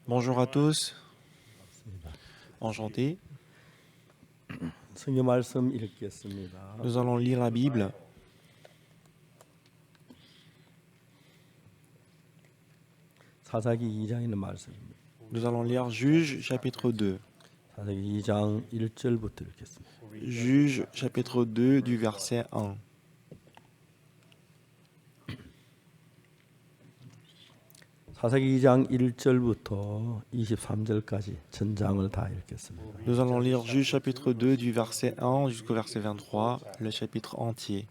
Bonjour à tous, 반갑습니다. enchanté. 성경 말씀 읽겠습니다. Nous allons lire la Bible. 사사기 2장에 있는 말씀입니다. Nous allons lire Juge chapitre 2. 사사기 2장 1절부터 읽겠습니다. Juge chapitre 2 du verset 1. 사사기 2장 1절부터 23절까지 전장을 다 읽겠습니다. Nous allons lire Juge chapitre 2 du verset 1 jusqu'au verset 23, le chapitre entier.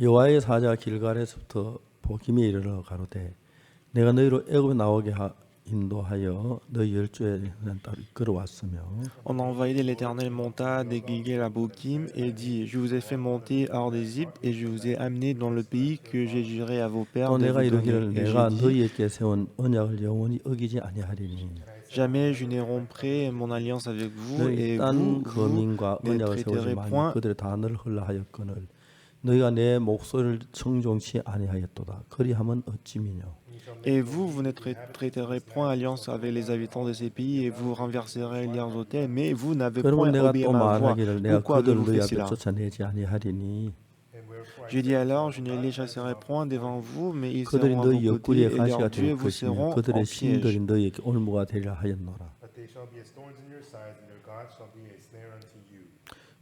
여호와의 사자가 길갈에서부터 보김에 이르러 가로되 내가 너희로 애굽에 나오게 인도하여 너희 열조에 따라 이끌어왔으며 On a envoyé de l'Éternel monta de Gilgal à Bokim et dit, je vous ai fait monter hors d'Égypte et je vous ai amené dans le pays que j'ai juré à vos pères 또 de 내가 vous 이르기를 donner. Et 내가 j'ai dit, 너희에게 세운 언약을 영원히 어기지 아니하리니 jamais je ne romprai mon alliance avec vous 너희 et 딴 vous 거민과 ne 언약을 세우지 traiterez 마니 point 그들의 단을 흘러하였거늘 너희가 내 목소리를 청종치 아니하였도다. 그리하면 어찌미뇨. Et vous ne traiterez point alliance avec les habitants de ces pays et vous renverserez leurs autels, mais vous n'avez 그러면 point 내가 obéi à 또 ma voix. 말하기를 내가 Pourquoi 그들을 avez-vous 너희 fait 앞에 cela? 쫓아내지 아니하리니 Je dis alors, je ne les chasserai point devant vous, mais ils 그들이 seront à 너희 vos côtés 옆구리에 et 가시가 leurs 될 dieux vous 것이며 seront 그들의 en 신들이 piège. 너희에게 올무가 되리라 하였노라. But they shall be as thorns in your sides, and their gods shall be a snare unto you.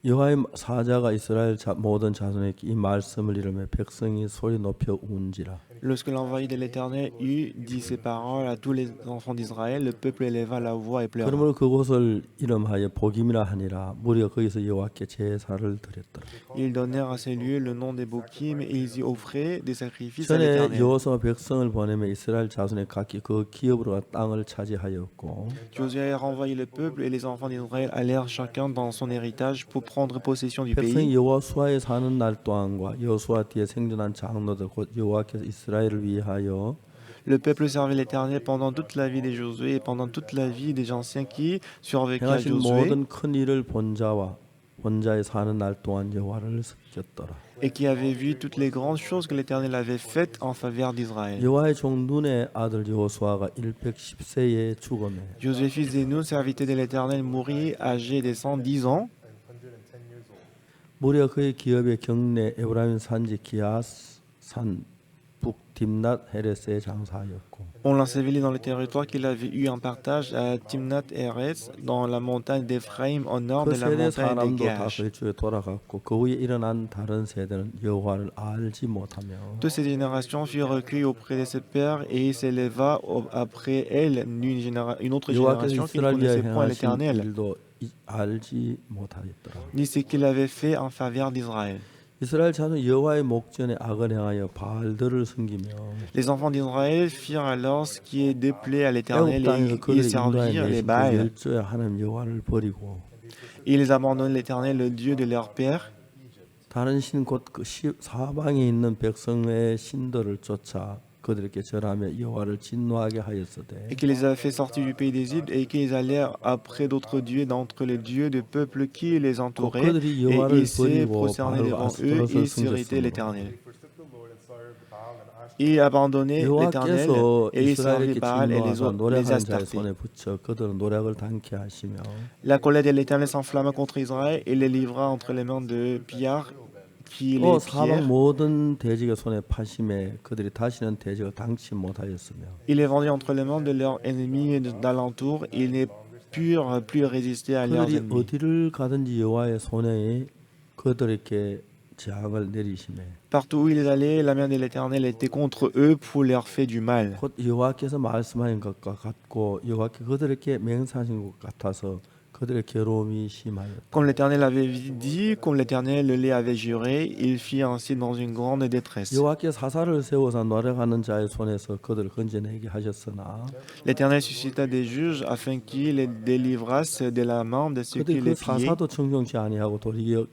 여호와의 사자가 이스라엘 모든 자손에게 이 말씀을 이르며 백성이 소리 높여 운지라. Lorsque l'envoyé de l'Éternel eut dit ces paroles à tous les enfants d'Israël, le peuple éleva la voix et pleura. 그러므로 그곳을 이름하여 복임이라 하니라. 무리가 거기서 여호와께 제사를 드렸더라. Ils donnèrent à ces lieux le nom des Bokim et ils y offraient des sacrifices à 전에 l'Éternel. 여호수아가 백성을 보내며 이스라엘 자손의 각기 그 기업으로 땅을 차지하였고 Josué a renvoyé le peuple et les enfants d'Israël allèrent chacun dans son héritage pour prendre possession du 백성이 pays. 여호수아에 사는 날 동안과 여호수아 뒤에 생존한 장로들 곧 여호와께서 이스라엘을 위하여 Le peuple servait l'Éternel pendant toute la vie de Josué et pendant toute la vie des anciens qui survécurent à 행하신 Josué 모든 큰 일을 본 자에 사는 날 동안 여호와를 섬겼더라. et qui avaient vu toutes les grandes choses que l'Éternel avait faites en faveur d'Israël. 여호와의 종 눈의 아들 여호수아가 110세에 죽음에 Josué, fils de Nun, serviteur de l'Éternel, mourit âgé de 110 ans. 무리가 그의 기업의 경내 에브라임 산지 기아산 북 딥낫 헤레스에 장사하였고 On l'ensevelit dans le territoire qu'il avait eu en partage à Timnath Eretz, dans la montagne d'Éphraïm, au nord 그 de la 세대 montagne des 사람도 다 Gash. 그의 주에 돌아갔고 그 후에 일어난 다른 세대는 여호와를 알지 못하며 Toutes ces générations furent recueillies auprès de ses pères et il s'éleva après elle une autre 여호와께서 génération qui ne 이스라엘 위하여 connaissait point 행하신 l'Éternel, 일도 알지 못하였더라. ni ce qu'il avait fait en faveur d'Israël. 이스라엘 자손 여호와의 목전에 악을 행하여 바알들을 섬기며 Les enfants d'Israël firent alors ce qui est déplaît à 애굽 l'Éternel 땅에서 et ils 그들의 인도하여 servirent les 내신 그 Baals. 열조의 하나님 여호와를 버리고 Ils abandonnent l'Éternel, le Dieu de leur père, 다른 신 곧 그 사방에 있는 백성의 신들을 쫓아 그들에게 절하며 여호와를 진노하게 하였으되 et qui les a fait sortir du pays d'Égypte et qu'ils allèrent après d'autres dieux d'entre les dieux du peuple qui les entouraient 그들이 et 여호와를 ils se 버리고 prosternaient 바알과 devant eux et 아스토롯을 ils irritaient 섬겼으므로 l'Éternel. Forsook the Lord and served Baal and Ashtoreth. Ils abandonnaient l'Éternel 여호와께서 et ils servaient 이스라엘에게 Baal et les 진노하사 노력하는 자의 Astartés. 손에 붙여 그들은 노력을 당케 하시며 La colère de l'Éternel s'enflamma contre Israël et les livra entre les mains de pillards qui 또 les 사방 pillèrent. 모든 대적의 손에 파심에 그들이 다시는 대적을 당치 못하였으며 Il les vendit entre les mains de leurs ennemis d'alentour et ils ne purent plus résister à leurs 그들이 ennemis. 어디를 가든지 여호와의 손에 그들에게 재앙을 내리시매 Partout où ils allaient, la main de l'Éternel était contre eux pour leur faire du mal. 곧 여호와께서 말씀하신 것과 같고 여호와께 그들에게 맹세하신 것 같아서 그들의 괴로움이 심하였다. Comme l'Éternel avait dit, comme l'Éternel les avait juré, ils firent ainsi dans une grande détresse. 여호와께 사사를 세워서 노력하는 자의 손에서 그들을 건져내게 하셨으나 L'Éternel suscita des juges afin qu'ils les délivrassent de la main de ceux qui 그들이 그 les pillaient. 사사도 청정치 아니하고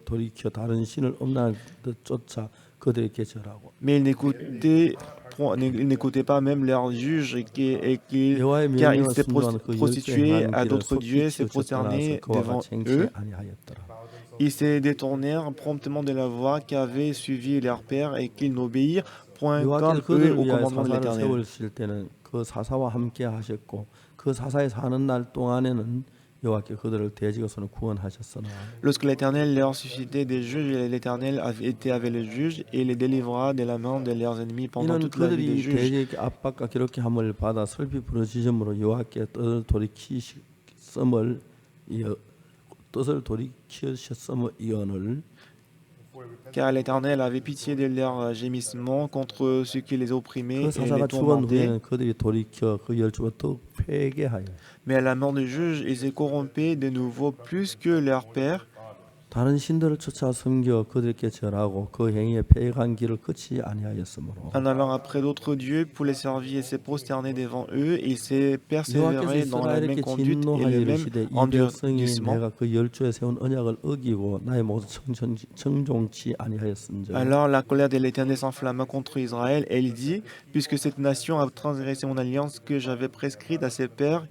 돌이켜 다른 신을 음란한 듯 쫓아 그들에게 절하고 Mais ils n'écoutaient pas même leurs juges 여호와의 car ils 명령을 s'étaient 순종하는 그 열조에 prostitués 행하는 à 길을 d'autres 속히 dieux, se 치우쳐 떠나서 prosternaient 그와 devant 같이 행치 eux. 아니하였더라. Ils se détournèrent promptement de la voie qu'avaient suivi leurs pères et qu'ils n'obéirent point comme 여호와께서 eux 그들을 au 위하여 commandement de 사사를 l'Éternel. 세우실 때는 그 사사와 함께 하셨고 그 사사에 사는 날 동안에는 여호와께 그들을 돼지가 손에 구원하셨으나 Lorsque l'Éternel leur suscitait des juges, l'Éternel était avec les juges et les délivra de la main de leurs ennemis pendant 이는 toute la vie des 그들이 juges. 돼지에게 압박과 괴롭게함을 받아 슬피 부르짖음으로 여호와께 뜻을 돌이키셨음을 이언을 Car l'Éternel avait pitié de leurs gémissements contre ceux qui les opprimaient 그 et 사사가 les 죽은 tourmentaient. 후에는 그들이 돌이켜 그 열조가 더욱 회개하여 Mais à la mort du juge, ils se corrompaient de nouveau plus que leur père. 다른 신들을 쫓아 섬겨 그들에게 절하고 그 행위에 패역한 길을 끝이 아니하였으므로 En allant après d'autres dieux pour les servir et se prosterner devant eux, ils se persévéraient 여호와께서 dans la même 이스라엘에게 conduite et 진노하여 le même 이르시되 이 백성이 endurcissement. 내가 그 열조에 세운 언약을 어기고 나의 모든 청종치 아니하였은즉 Alors la colère de l'Éternel s'enflamma contre Israël et il dit, puisque cette nation a transgressé mon alliance que j'avais prescrite à ses pères,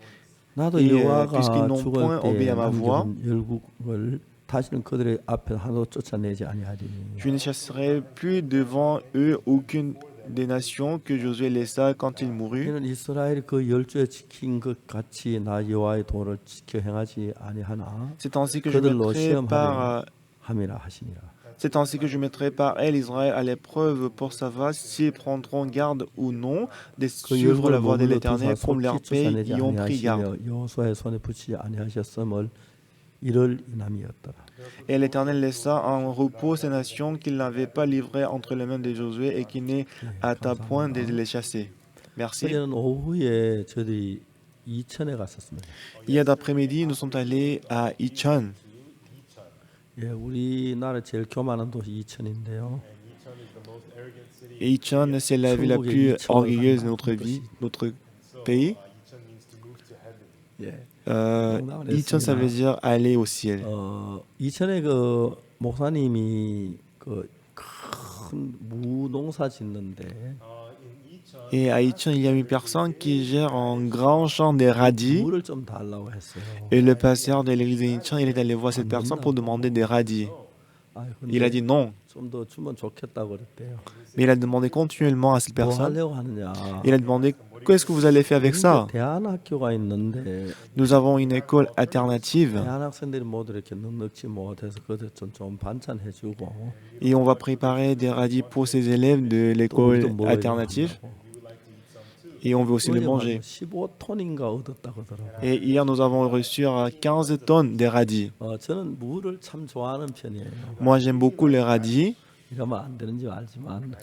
나도 et 여호와가 puisqu'ils n'ont point 죽을 obéi 때 à ma voix, 남겨둔 열국을 다시는 그들의 앞에 하나도 쫓아내지 아니하리니 je ne chasserai plus devant eux aucune des nations que Josué laissa quand il mourut. 이는 이스라엘이 그 열조에 지킨 것 같이 나 여호와의 도를 지켜 행하지 아니하나 C'est ainsi que je 그들로 mettrai 시험하려 par 함이라 하시니라. C'est ainsi que je mettrai par elle Israël à l'épreuve pour savoir s'ils prendront garde ou non de 그 suivre la 열국을 voie de 머물러 l'Éternel 두사 comme leurs 속히 pères 쫓아내지 y ont pris garde. 아니하시며 여호수아의 손에 붙이지 아니하셨음을 이를 인함이었더라. Et l'Éternel laissa en repos ces nations qu'il n'avait pas livrées entre les mains de Josué et qui n'est à ta point de les chasser. Merci. 그때는 오후에 저희 이천에 갔었습니다. Hier d'après-midi, nous sommes allés à Ichon. 예, 우리나라 제일 교만한 도시 이천인데요. Et Ichon, c'est la ville la plus orgueilleuse de notre vie, notre pays. 예. Ichon, ça veut dire aller au ciel. 이천에 그 목사님이 그 큰 무농사 짓는데 Et à Ichon, il y a une personne qui gère un grand champ de radis. 물을 좀 달라고 했어요. Et le pasteur de l'église de Ichon, il est allé voir cette personne pour demander des radis. 아, Il a dit non. 좀 더 주면 좋겠다고 그랬대요. Mais il a demandé continuellement à cette 뭐 personne. 하려고 하느냐? Il a demandé qu'est-ce que vous allez faire avec ça. 대안학교가 있는데 Nous avons une école alternative 대안학생들이 모두 이렇게 넉넉지 못해서 그들 좀 반찬 해주고 et on va préparer des radis pour ces élèves de l'école alternative et on veut aussi les manger. 15톤인가 얻었다 그러더라고요. Et hier, nous avons reçu 15 tonnes de radis. 저는 무를 참 좋아하는 편이에요. Moi, j'aime beaucoup les radis. 이러면 안 되는지 알지만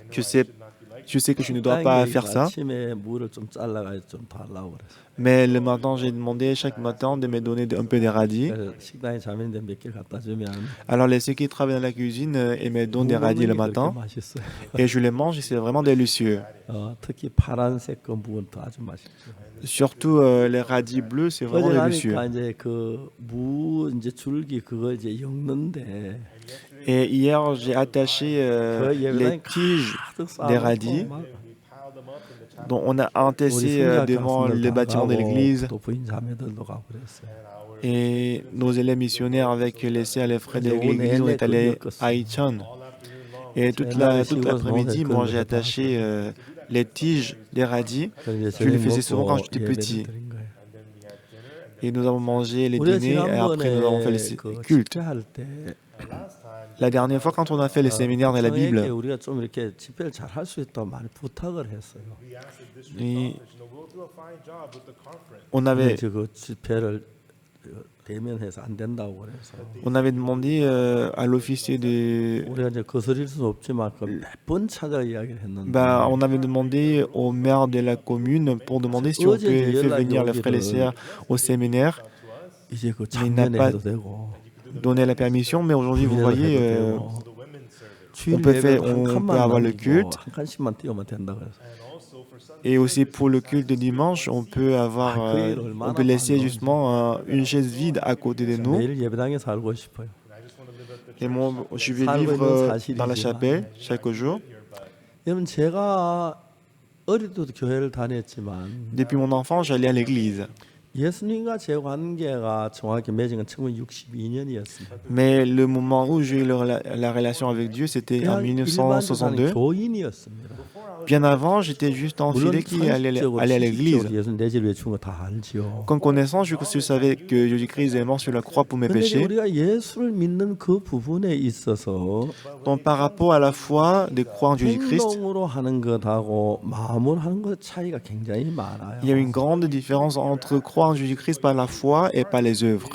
Je sais que je ne dois pas faire ça. 아침에 무를 좀 잘라가지고 좀 달라고 그랬어요. Mais le matin, j'ai demandé chaque matin de me donner un peu de radis. 그래서 식당에 자매인데 몇 개 갖다 주면 Alors, ceux qui travaillent dans la cuisine et me donnent des radis le matin. 맛있어요. Et je les mange et c'est vraiment délicieux. 특히 파란색 그 무는 또 아주 맛있죠. Surtout les radis bleus, c'est vraiment 어제 délicieux. 가니까 이제 그 무 이제 줄기 그거 이제 엮는데 Et hier, j'ai attaché les tiges des radis dont on a entassé devant le bâtiment de l'église. 또 부인 자매들도 가고 그랬어요. Et nos élèves missionnaires avec les sœurs et les frères de l'église, on est allés à Ichon. Et toute l'après-midi, moi, j'ai attaché les tiges des radis. Je le faisais souvent quand j'étais petit. Et nous avons mangé les dîners et après nous avons fait le culte. La dernière fois, quand on a fait les séminaires de la Bible, 우리가 좀 이렇게 집회를 잘 할 수 있다고 많이 부탁을 했어요. et on 그 집회를 대면해서 안 된다고 그래서 avait demandé à l'officier de... 우리가 이제 거스릴 수는 없지만 몇번 찾아 이야기를 했는데 on avait demandé au maire de la commune pour demander si on peut faire venir les frères et les sœurs au séminaire. 이제 그 il n'a pas 작년에 해도 되고 donné la permission, mais aujourd'hui, vous voyez, on peut avoir le culte. 한 칸씩만 띄우면 된다 그래서 Et aussi pour le culte de dimanche, on peut laisser justement une chaise vide à côté de nous. 매일 예배당에 살고 싶어요. Et moi, je vais 살고 vivre 있는 dans la 사실이지만 chapelle chaque jour. 여러분 제가 어릴 때도 교회를 다녔지만 Depuis mon enfance, j'allais à l'église. 예수님과 제 관계가 정확히 맺은 건 1962년이었습니다. Mais le moment où j'ai eu la relation avec Dieu, c'était en 그냥 일반적으로 사는 1962. 교인이었습니다. Bien avant, j'étais juste un 물론 filet qui allait 상식적으로 à l'église. 지식적으로 예수님 내 죄를 왜 죽은 거 다 알지요. Comme connaissant, je savais que Jésus-Christ est mort sur la croix pour mes 근데 péchés. 우리가 예수를 믿는 그 부분에 있어서 Donc par rapport à la foi de croire en Jésus-Christ, 행동으로 하는 것하고 마음으로 하는 것 차이가 굉장히 많아요. il y a une grande différence entre croire en Jésus-Christ par la foi et par les œuvres.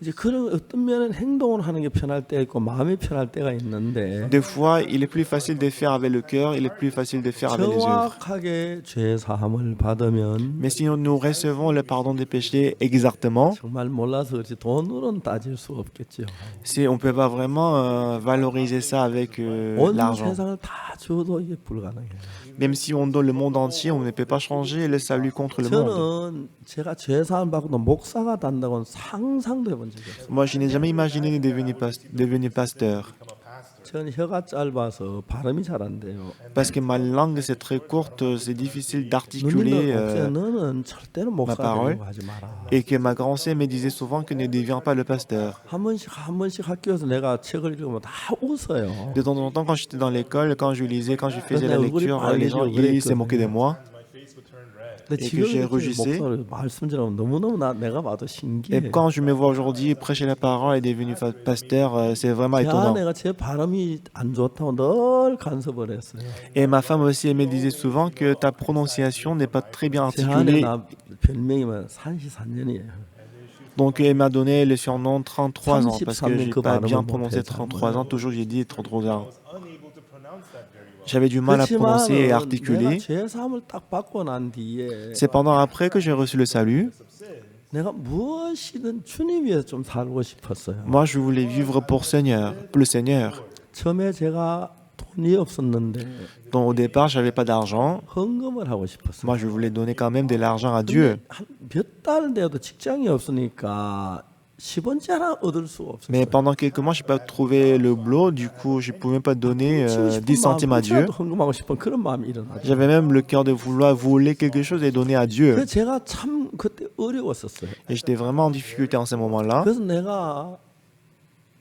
이제 그런 어떤 면은 행동으로 하는 게 편할 때 있고 마음이 편할 때가 있는데 Des fois, il est plus facile de faire avec le cœur, il est plus facile de faire avec les œuvres. 정확하게 죄 사함을 받으면 Mais si nous recevons le pardon des péchés exactement, 정말 몰라서 그렇지 돈으로는 따질 수 없겠죠. on ne peut pas vraiment valoriser ça avec 온 l'argent. 세상을 다 줘도 이게 불가능해요. Même si on donne le monde entier, on ne peut pas changer le salut contre le monde. 저는 제가 죄 사함 받고도 목사가 된다고는 상상도 해본 적이 없어요. Moi, je n'ai jamais imaginé de devenir pasteur. 저는 혀가 짧아서 발음이 잘 안 돼요. Parce que ma langue, c'est très courte, c'est difficile 누님도 d'articuler 목사야 너는 절대로 목사 parole. 되려고 하지 마라. et que ma grand-sœur me disait souvent que ne deviens pas le pasteur. 한 번씩 학교에서 내가 책을 읽으면 다 웃어요. De temps en temps, quand j'étais dans l'école, quand je lisais, quand je faisais la Mais lecture, 얼굴이 les gens 빨개지고 ils se moquaient de moi. 근데 Et 지금 que j'ai 이렇게 rougissé. 목사를 말씀 들으면 너무너무 내가 봐도 Et 신기해. quand je me vois aujourd'hui prêcher la parole et devenu pasteur, c'est vraiment 제 étonnant. 아내가 제 발음이 안 좋다고 늘 간섭을 했어요. Et ma femme aussi, elle me disait souvent que ta prononciation n'est pas très bien 제 아내 articulée. 나 별명이면 산시산년이에요. Donc elle m'a donné le surnom 33 ans parce que 33 je n'ai 그 pas 발음을 bien 못 prononcé 해서 33 ans. Toujours j'ai dit 33 ans. J'avais du mal à prononcer et 그렇지만 articuler. 내가 죄 사함을 딱 받고 난 뒤에 C'est pendant après que j'ai reçu le salut. 내가 무엇이든 주님 위해서 좀 살고 싶었어요. Moi, je voulais vivre pour le Seigneur. 처음에 제가 돈이 없었는데 Donc au départ, j'avais pas d'argent. 헌금을 하고 싶었어요. Moi, je voulais donner quand même de l'argent à Dieu. 몇 달 돼도 직장이 없으니까 10원짜리 하나 얻을 수가 없었어요. Mais pendant quelques mois, je n'ai pas trouvé le boulot. Du coup, je ne pouvais même pas donner 10 centimes à Dieu. 헌금하고 싶은 그런 마음이 일어나죠. J'avais même le cœur de vouloir voler quelque chose et donner à Dieu. 그래서 제가 참 그때 어려웠었어요. Et j'étais vraiment en difficulté en ce moment-là. 그래서 내가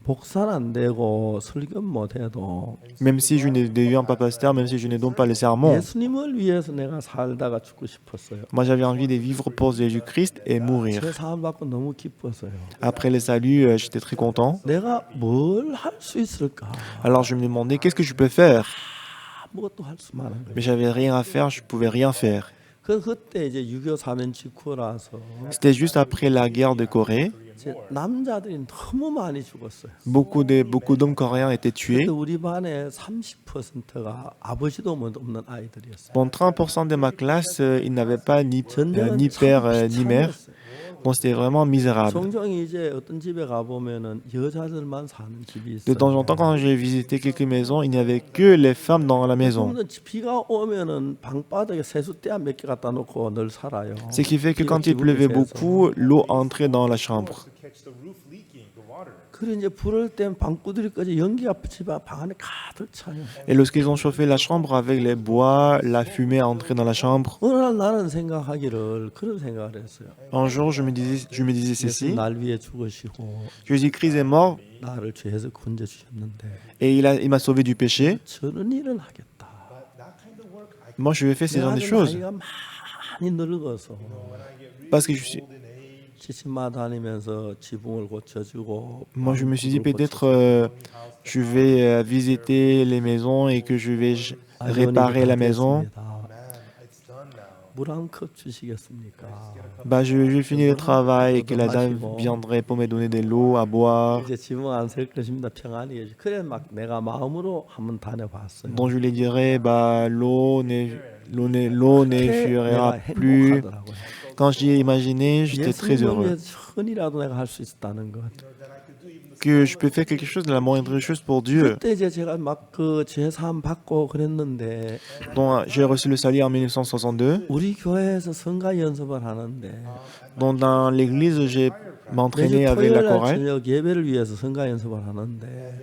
복사는 안 되고 설교 못 해도 Même si je ne deviens pas pasteur, même si je ne donne pas les sermons. 예수님을 위해서 내가 살다가 죽고 싶었어요. Moi, j'avais envie de vivre pour Jésus-Christ et mourir. 제 사함 받고 너무 기뻤어요. Après le salut, j'étais très content. 내가 뭘 할 수 있을까? Alors, je me demandais qu'est-ce que je peux faire. 아무것도 할 수만 한 거예요. Mais j'avais rien à faire, je pouvais rien faire. 그때 이제 6.25 사면 직후라서 C'était juste après la guerre de Corée. 이제 남자들이 너무 많이 죽었어요. Beaucoup d'hommes coréens étaient tués. 그때 우리 반에 30%가 아버지도 없는 아이들이었어요. Bon, 30% de ma classe, ils n'avaient pas ni 전쟁은 père 참 ni mère. 비참했어요. Donc c'était vraiment misérable. 종종 이제 어떤 집에 가 보면은 여자들만 사는 집이 De 있어요. temps en temps, quand j'ai visité quelques maisons, il n'y avait que les femmes dans la maison. 그러면 비가 오면은 방바닥에 세숫대 몇 개 갖다 놓고 늘 살아요. Ce qui fait que quand il pleuvait beaucoup, l'eau entrait dans la chambre. 그래 이제 불을 땐 방구들이까지 연기가 방 안에 가득 차요. Et lorsqu'ils ont chauffé la chambre avec les bois, la fumée entrait dans la chambre. 어느 날 나는 생각하기를 그런 생각을 했어요. Un jour, je me disais 예수 ceci. 날 위해 죽으시고 Jésus-Christ est mort 나를 죄에서 건져 주셨는데 et il m'a sauvé du péché. 저런 일은 하겠다. Moi, je vais faire ce genre de 내가 choses. 나이가 많이 늙어서 Parce que je suis... 지침마 다니면서 지붕을 고쳐주고 Moi, je me suis dit peut-être je vais visiter les maisons et que je vais réparer la maison. 물 한 컵 주시겠습니까? Bah, je vais finir le travail et que la dame viendrait pour me donner de l'eau à boire. 이제 지붕 안 셀 것입니다. 평안히 계시. 그래 막 내가 마음으로 한번 다녀봤어요. Donc je lui dirais bah l'eau ne fuira plus. 행복하더라고요. Quand j'y ai imaginé, j'étais très 예수님을 heureux. 위해서 천이라도 내가 할 수 있다는 것. Que je peux faire quelque chose de la moindre chose pour Dieu. 그때 이제 제가 막 그 죄사함 받고 그랬는데 Donc j'ai reçu le salut en 1962. 우리 교회에서 성가 연습을 하는데 Donc dans l'église, j'ai m'entraîner avec la 토요일 날 chorale. 저녁 예배를 위해서 성가 연습을 하는데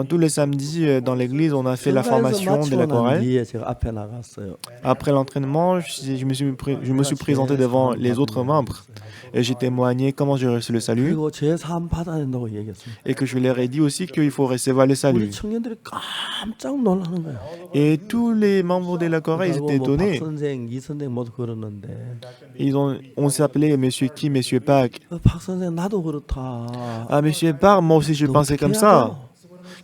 Tous les samedis, dans l'église, on a fait la 성가 연습 formation de la 마치고 난 chorale. 뒤에 제가 앞에 나갔어요. Après l'entraînement, je me suis présenté devant les autres membres et j'ai témoigné comment j'ai reçu le salut 그리고 제 삶 받아야 된다고 얘기했습니다. et que je leur ai dit aussi qu'il faut recevoir le 우리 salut. 청년들이 깜짝 놀라는 거예요. Et tous les membres de la chorale, ils étaient 박 étonnés. 선생, 이 선생 모두 그러는데 On s'appelait Monsieur qui, Monsieur Park. 박 선생 나도 그렇다. Ah, Monsieur Park, moi aussi je 너 pensais 어떻게 comme 해야 ça. 돼요?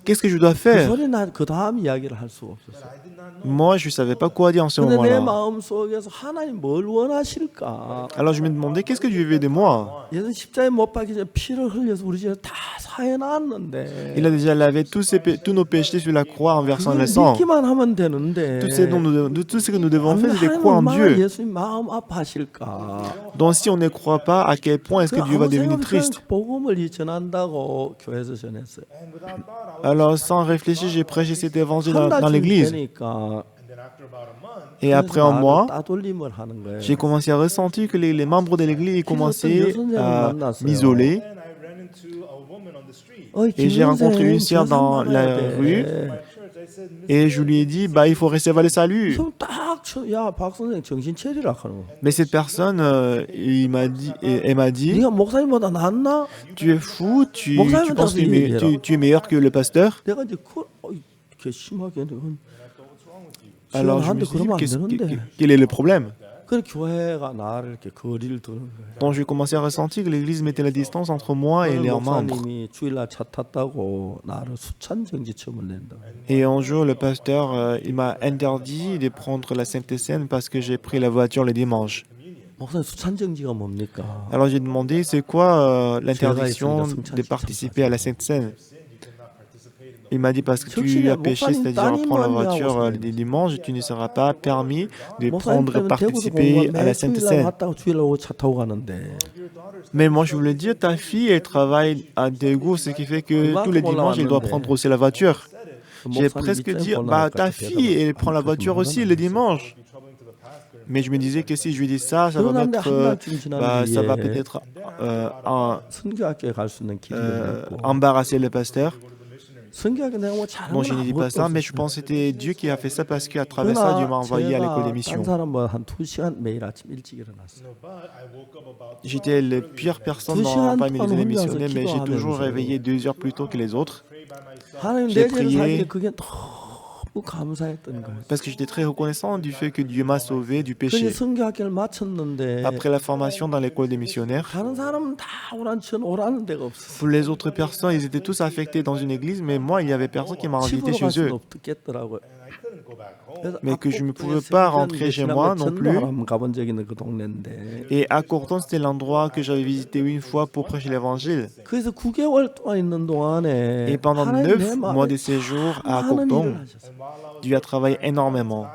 Qu'est-ce que je dois 그 faire? 소리 난그 다음 이야기를 할 수가 없었어요. Moi, je ne savais pas quoi dire en ce 근데 내 moment-là. 마음 속에서 하나님 뭘 원하실까? Alors je me demandais qu'est-ce que Dieu veut de moi. 예수 십자가에 못 박기 전에 피를 흘려서 우리 집에 다 사해놨는데 Il a déjà lavé tous nos péchés sur la croix en versant 그걸 le sang. 믿기만 하면 되는데 Tout ce que nous devons faire, c'est de 하나님 croire en 얼마나 Dieu. 예수님 마음 아파하실까? Donc si on ne croit pas, à quel point est-ce que Dieu va devenir triste? 복음을 전한다고 교회에서 전했어요. Alors sans réfléchir, j'ai prêché cet évangile dans 한 달쯤 l'église. 되니까 Et après un mois, 따돌림을 하는 거예요. j'ai commencé à ressentir que les membres de l'église commençaient à m'isoler. Et j'ai rencontré une sœur dans la rue et je lui ai dit, il faut recevoir le salut. 그럼 박 선생 정신 차리라 하는 거. Mais cette personne, elle m'a dit, 네가 목사님보다 낫나? tu es fou, tu penses que tu es meilleur que le pasteur? 내가 이제 심하게 그건 Alors je me 나한테 suis 그러면 안 dit, 되는데. quel est le problème? 그 교회가 나를 이렇게 거리를 두는 거예요. Donc j'ai commencé à ressentir que l'église mettait la distance entre moi et leurs membres. 목사님이 주일날 차 탔다고 나를 수찬 정지처분을 낸다. Et un jour, le pasteur, il m'a interdit de prendre la Sainte Seine parce que j'ai pris la voiture le dimanche. 목사님 수찬 정지가 뭡니까? Alors j'ai demandé, c'est quoi l'interdiction de participer à la Sainte Seine? Il m'a dit parce que tu as péché, c'est-à-dire prendre la voiture le dimanche, tu ne seras pas permis de participer à la Sainte Seine. Mais moi, je voulais dire, ta fille, elle travaille à Daegu, ce qui fait que tous les dimanches, elle doit prendre aussi la voiture. J'ai presque dit, ta fille, elle prend la voiture aussi le dimanche. Mais je me disais que si je lui dis ça, ça va peut-être embarrasser le pasteur. Non, je n'ai dit pas ça, mais je pense que c'était Dieu qui a fait ça parce qu'à travers ça, Dieu m'a envoyé à l'école des missions. J'étais la pire personne parmi les missionnaires, mais j'ai toujours réveillé 2 heures plus tôt que les autres. J'ai prié parce que j'étais très reconnaissant du fait que Dieu m'a sauvé du péché. Après la formation dans l'école des missionnaires, pour les autres personnes, ils étaient tous affectés dans une église, mais moi, il y avait personne qui m'a invité chez eux. Mais que je ne pouvais pas rentrer chez moi non plus. Et à Courton, c'était l'endroit que j'avais visité une fois pour prêcher l'évangile. Et pendant 9 mois de séjour à Courton, Dieu a travaillé énormément.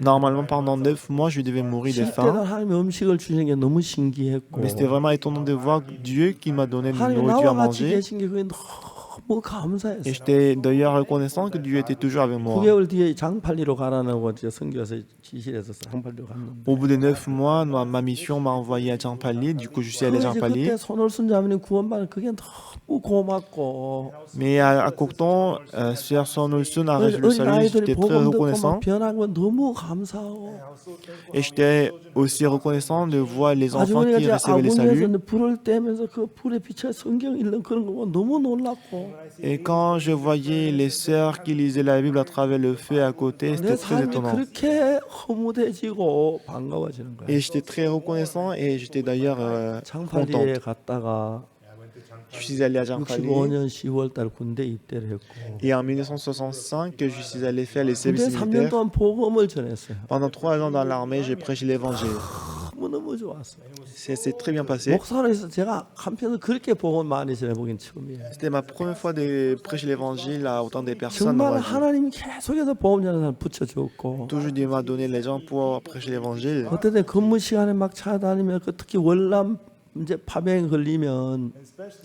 Normalement, pendant 9 mois, je devais mourir de faim. Mais c'était vraiment étonnant de voir Dieu qui m'a donné de la nourriture à manger. Et j'étais d'ailleurs reconnaissant que Dieu était toujours avec moi. Au bout de 9 mois, ma mission m'a envoyé à Jangpali. Du coup, je suis allé à Jangpali. Mais à Courton, Sœur Son Ulsun a reçu le salut. J'étais très reconnaissant. Et j'étais aussi reconnaissant de voir les enfants qui recevaient le salut. Et quand je voyais les sœurs qui lisaient la Bible à travers le feu à côté, c'était très étonnant. Et j'étais très reconnaissant et j'étais d'ailleurs content. Je suis allé à Jangpali et en 1965, je suis allé faire les services militaires. Pendant 3 ans dans l'armée, j'ai prêché l'évangile. C'est très bien passé. C'était ma première fois de prêcher l'évangile à autant de personnes dans ma vie. Toujours Dieu m'a donné les gens pour prêcher l'évangile.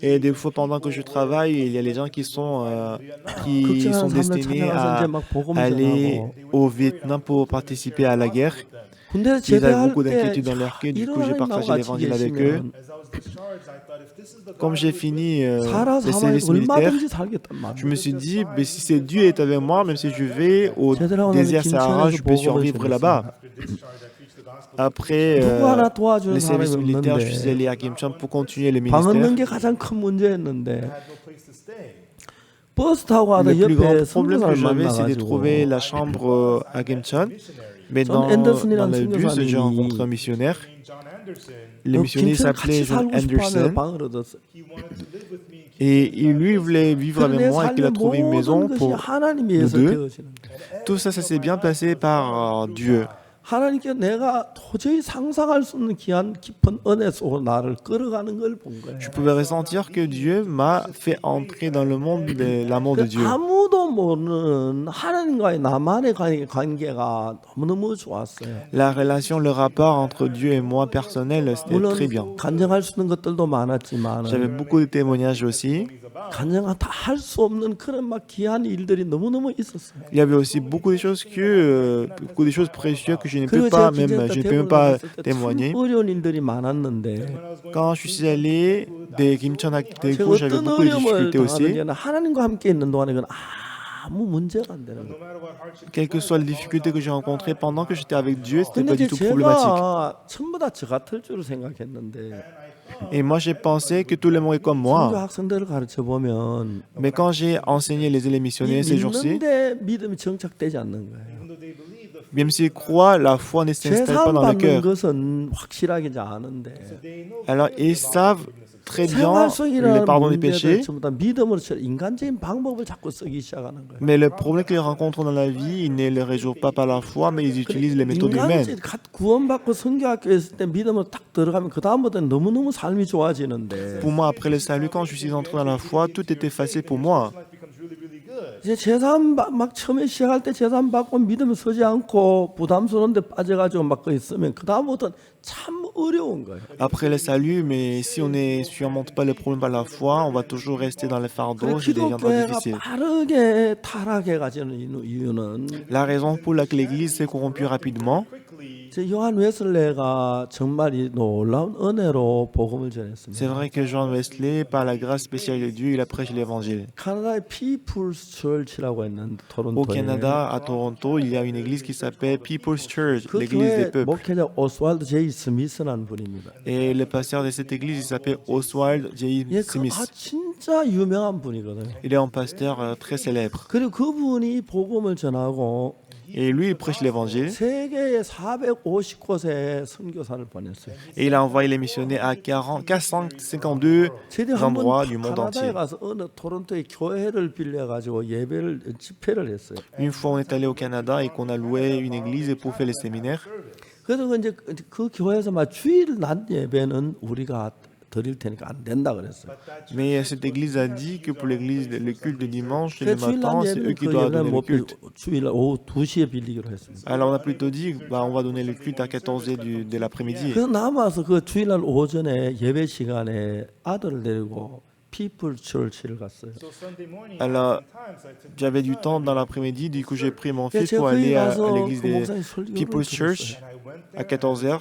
Et des fois pendant que je travaille, il y a les gens qui sont destinés à aller au Vietnam pour participer à la guerre. 군대에서 Ils avaient 제대할 beaucoup 때 d'inquiétudes dans leur cœur. Du coup, j'ai 이런 하나님 partagé 같이 l'évangile avec eux. 계시면 As I was discharged, I thought if this is the Comme God j'ai who is fini 살아 le 사망에 service militaire, 얼마든지 살겠단 말이야. je me suis dit, mais si c'est Dieu est avec moi, même si je vais au 제대하고 나면 désert Sahara, 김천에서 je peux 복음을 survivre là-bas. 전했습니다. after discharge, I preached the gospel. Après 누구 하나 도와주는 le 사람이 service militaire, je suis 없는데 allé à Kimchon pour continuer le 방 ministère. 얻는 게 가장 큰 문제였는데 I had no place to stay. 버스 타고 가다 Le plus grand 옆에 problème que 선교사를 j'avais, c'est de 만나가지고 trouver la chambre à Kimchon. Mais John dans Anderson이라는 le bus, j'ai 선교사님이 rencontré un missionnaire. John Anderson, Le missionnaire 김천 s'appelait 같이 John 살고 싶어하는 Anderson. 방을 얻었어요. he wanted to live with me. Et lui voulait vivre avec 그런데 moi et qu'il a 살면 trouvé une maison 모든 것이 pour 하나님에 nous 의해서 deux. 되어지는 거예요. Tout ça, ça s'est bien passé par Dieu. 하나님께 내가 도저히 상상할 수 없는 귀한 깊은 은혜 속으로 나를 끌어가는 걸 본 거예요. Je pouvais ressentir que Dieu m'a fait entrer dans le monde de l'amour de Dieu. 아무도 모르는 하나님과의 나만의 관계가 너무너무 좋았어요. La relation, le rapport entre Dieu et moi personnel, c'était 물론 très bien. 간증할 수 있는 것들도 많았지만 J'avais beaucoup de témoignages aussi. 간증 다 할 수 없는 그런 막 귀한 일들이 너무너무 있었어요. Il y avait aussi beaucoup de choses beaucoup de choses précieuses que je ne 그리고 peux pas 제가 même, 기재했다 je ne peux même 대본을 pas 봤을 때 참 témoigner. 어려운 일들이 많았는데 Quand je suis allé des Kimchon à 제가 Daegu, j'avais 어떤 beaucoup de 어려움을 difficultés aussi. 당하든지 하나님과 함께 있는 동안에 그건 아무 문제가 안 되는 거예요. No matter what hardship Quelles que soient les difficultés que j'ai rencontrées pendant que j'étais avec Dieu, c'était 근데 pas du 이제 tout problématique. 제가 전부 다 저 같을 줄 생각했는데 Et moi, j'ai pensé que tout le monde est comme 선교 moi. 학생들을 가르쳐 보면 Mais quand j'ai enseigné les élèves missionnaires ces jours-ci, 믿는데 믿음이 정착되지 않는 거예요. even though they believe the même s'ils croient, la foi ne s'installe pas 제사함 dans le 받는 cœur. 것은 확실하게 아는데 they know Alors, ils savent très bien 생활 le 속이라는 pardon des 문제들 péchés, 전부 다 믿음으로 인간적인 방법을 자꾸 쓰기 시작하는 거예요. mais le problème qu'ils rencontrent dans la vie, ils ne le résolvent pas par la foi, mais ils utilisent les méthodes humaines. 인간적인 구원받고 선교학교에 있을 때 믿음으로 딱 들어가면 그 다음부터는 너무너무 삶이 좋아지는데 Pour moi, après le salut, quand je suis entré dans la foi, tout était facile pour moi. life becomes really, really good. 이제 제사함 막 처음에 시작할 때 제사함 받고 믿음을 서지 않고 부담스러운데 빠져가지고 막 그 있으면 그 다음부터는 참 어려운 거예요. Après le salut, mais si on ne surmonte pas les problèmes par la foi, on va toujours rester dans le fardeau, ça deviendra 기독교회가 difficile. 빠르게 타락해가지는 이유는 La raison pour laquelle l'Église s'est corrompue rapidement, 이제 요한 웨슬레가 정말 이 놀라운 은혜로 복음을 c'est 전했습니다. vrai que Jean Wesley, par la grâce spéciale de Dieu, il a prêché l'Évangile. 카나다의 People's Church라고 있는 Au 토론토에 Canada, à Toronto, il y a une église qui s'appelle People's Church, 그 l'église des 교회 peuples. 목회자 오스왈드 제이 스미스라는 분입니다. Et le pasteur de cette église, il s'appelle Oswald J. 예, Smith. 진짜 유명한 분이거든요. Il est un pasteur très célèbre. 그리고 그분이 복음을 전하고 Et lui, il prêche l'évangile. 세계에 450곳에 선교사를 보냈어요. Et il a envoyé les missionnaires à 452 제디 endroits 한번 du monde 카나다에 entier. 가서 어느 토론토의 교회를 빌려가지고 예배를 집회를 했어요. Une fois, on est allé au Canada et qu'on a loué une église pour faire les séminaires. 그래서 이제 그 교회에서 막 주일 낮 예배는 우리가 드릴 테니까 안 된다 그랬어요. Mais cette église a dit que pour l'église, le culte de dimanche et 그 le 주일 낮 matin, c'est eux 예배는 qui 그 doivent 예배는 donner le 뭐 culte. 주일 오후 2시에 빌리기로 했습니다. Alors on a plutôt dit, bah, on va donner le culte à 14h de l'après-midi. 그래서 남아서 그 주일날 오전에 예배 시간에 아들을 데리고 People Church를 갔어요. So Sunday morning, Alors, sometimes I took j'avais du temps dans l'après-midi, du coup j'ai pris mon fils 제가 pour 거기 aller à 가서 l'église 그 des 목사님 설교를 People's Church and I went à there 14h.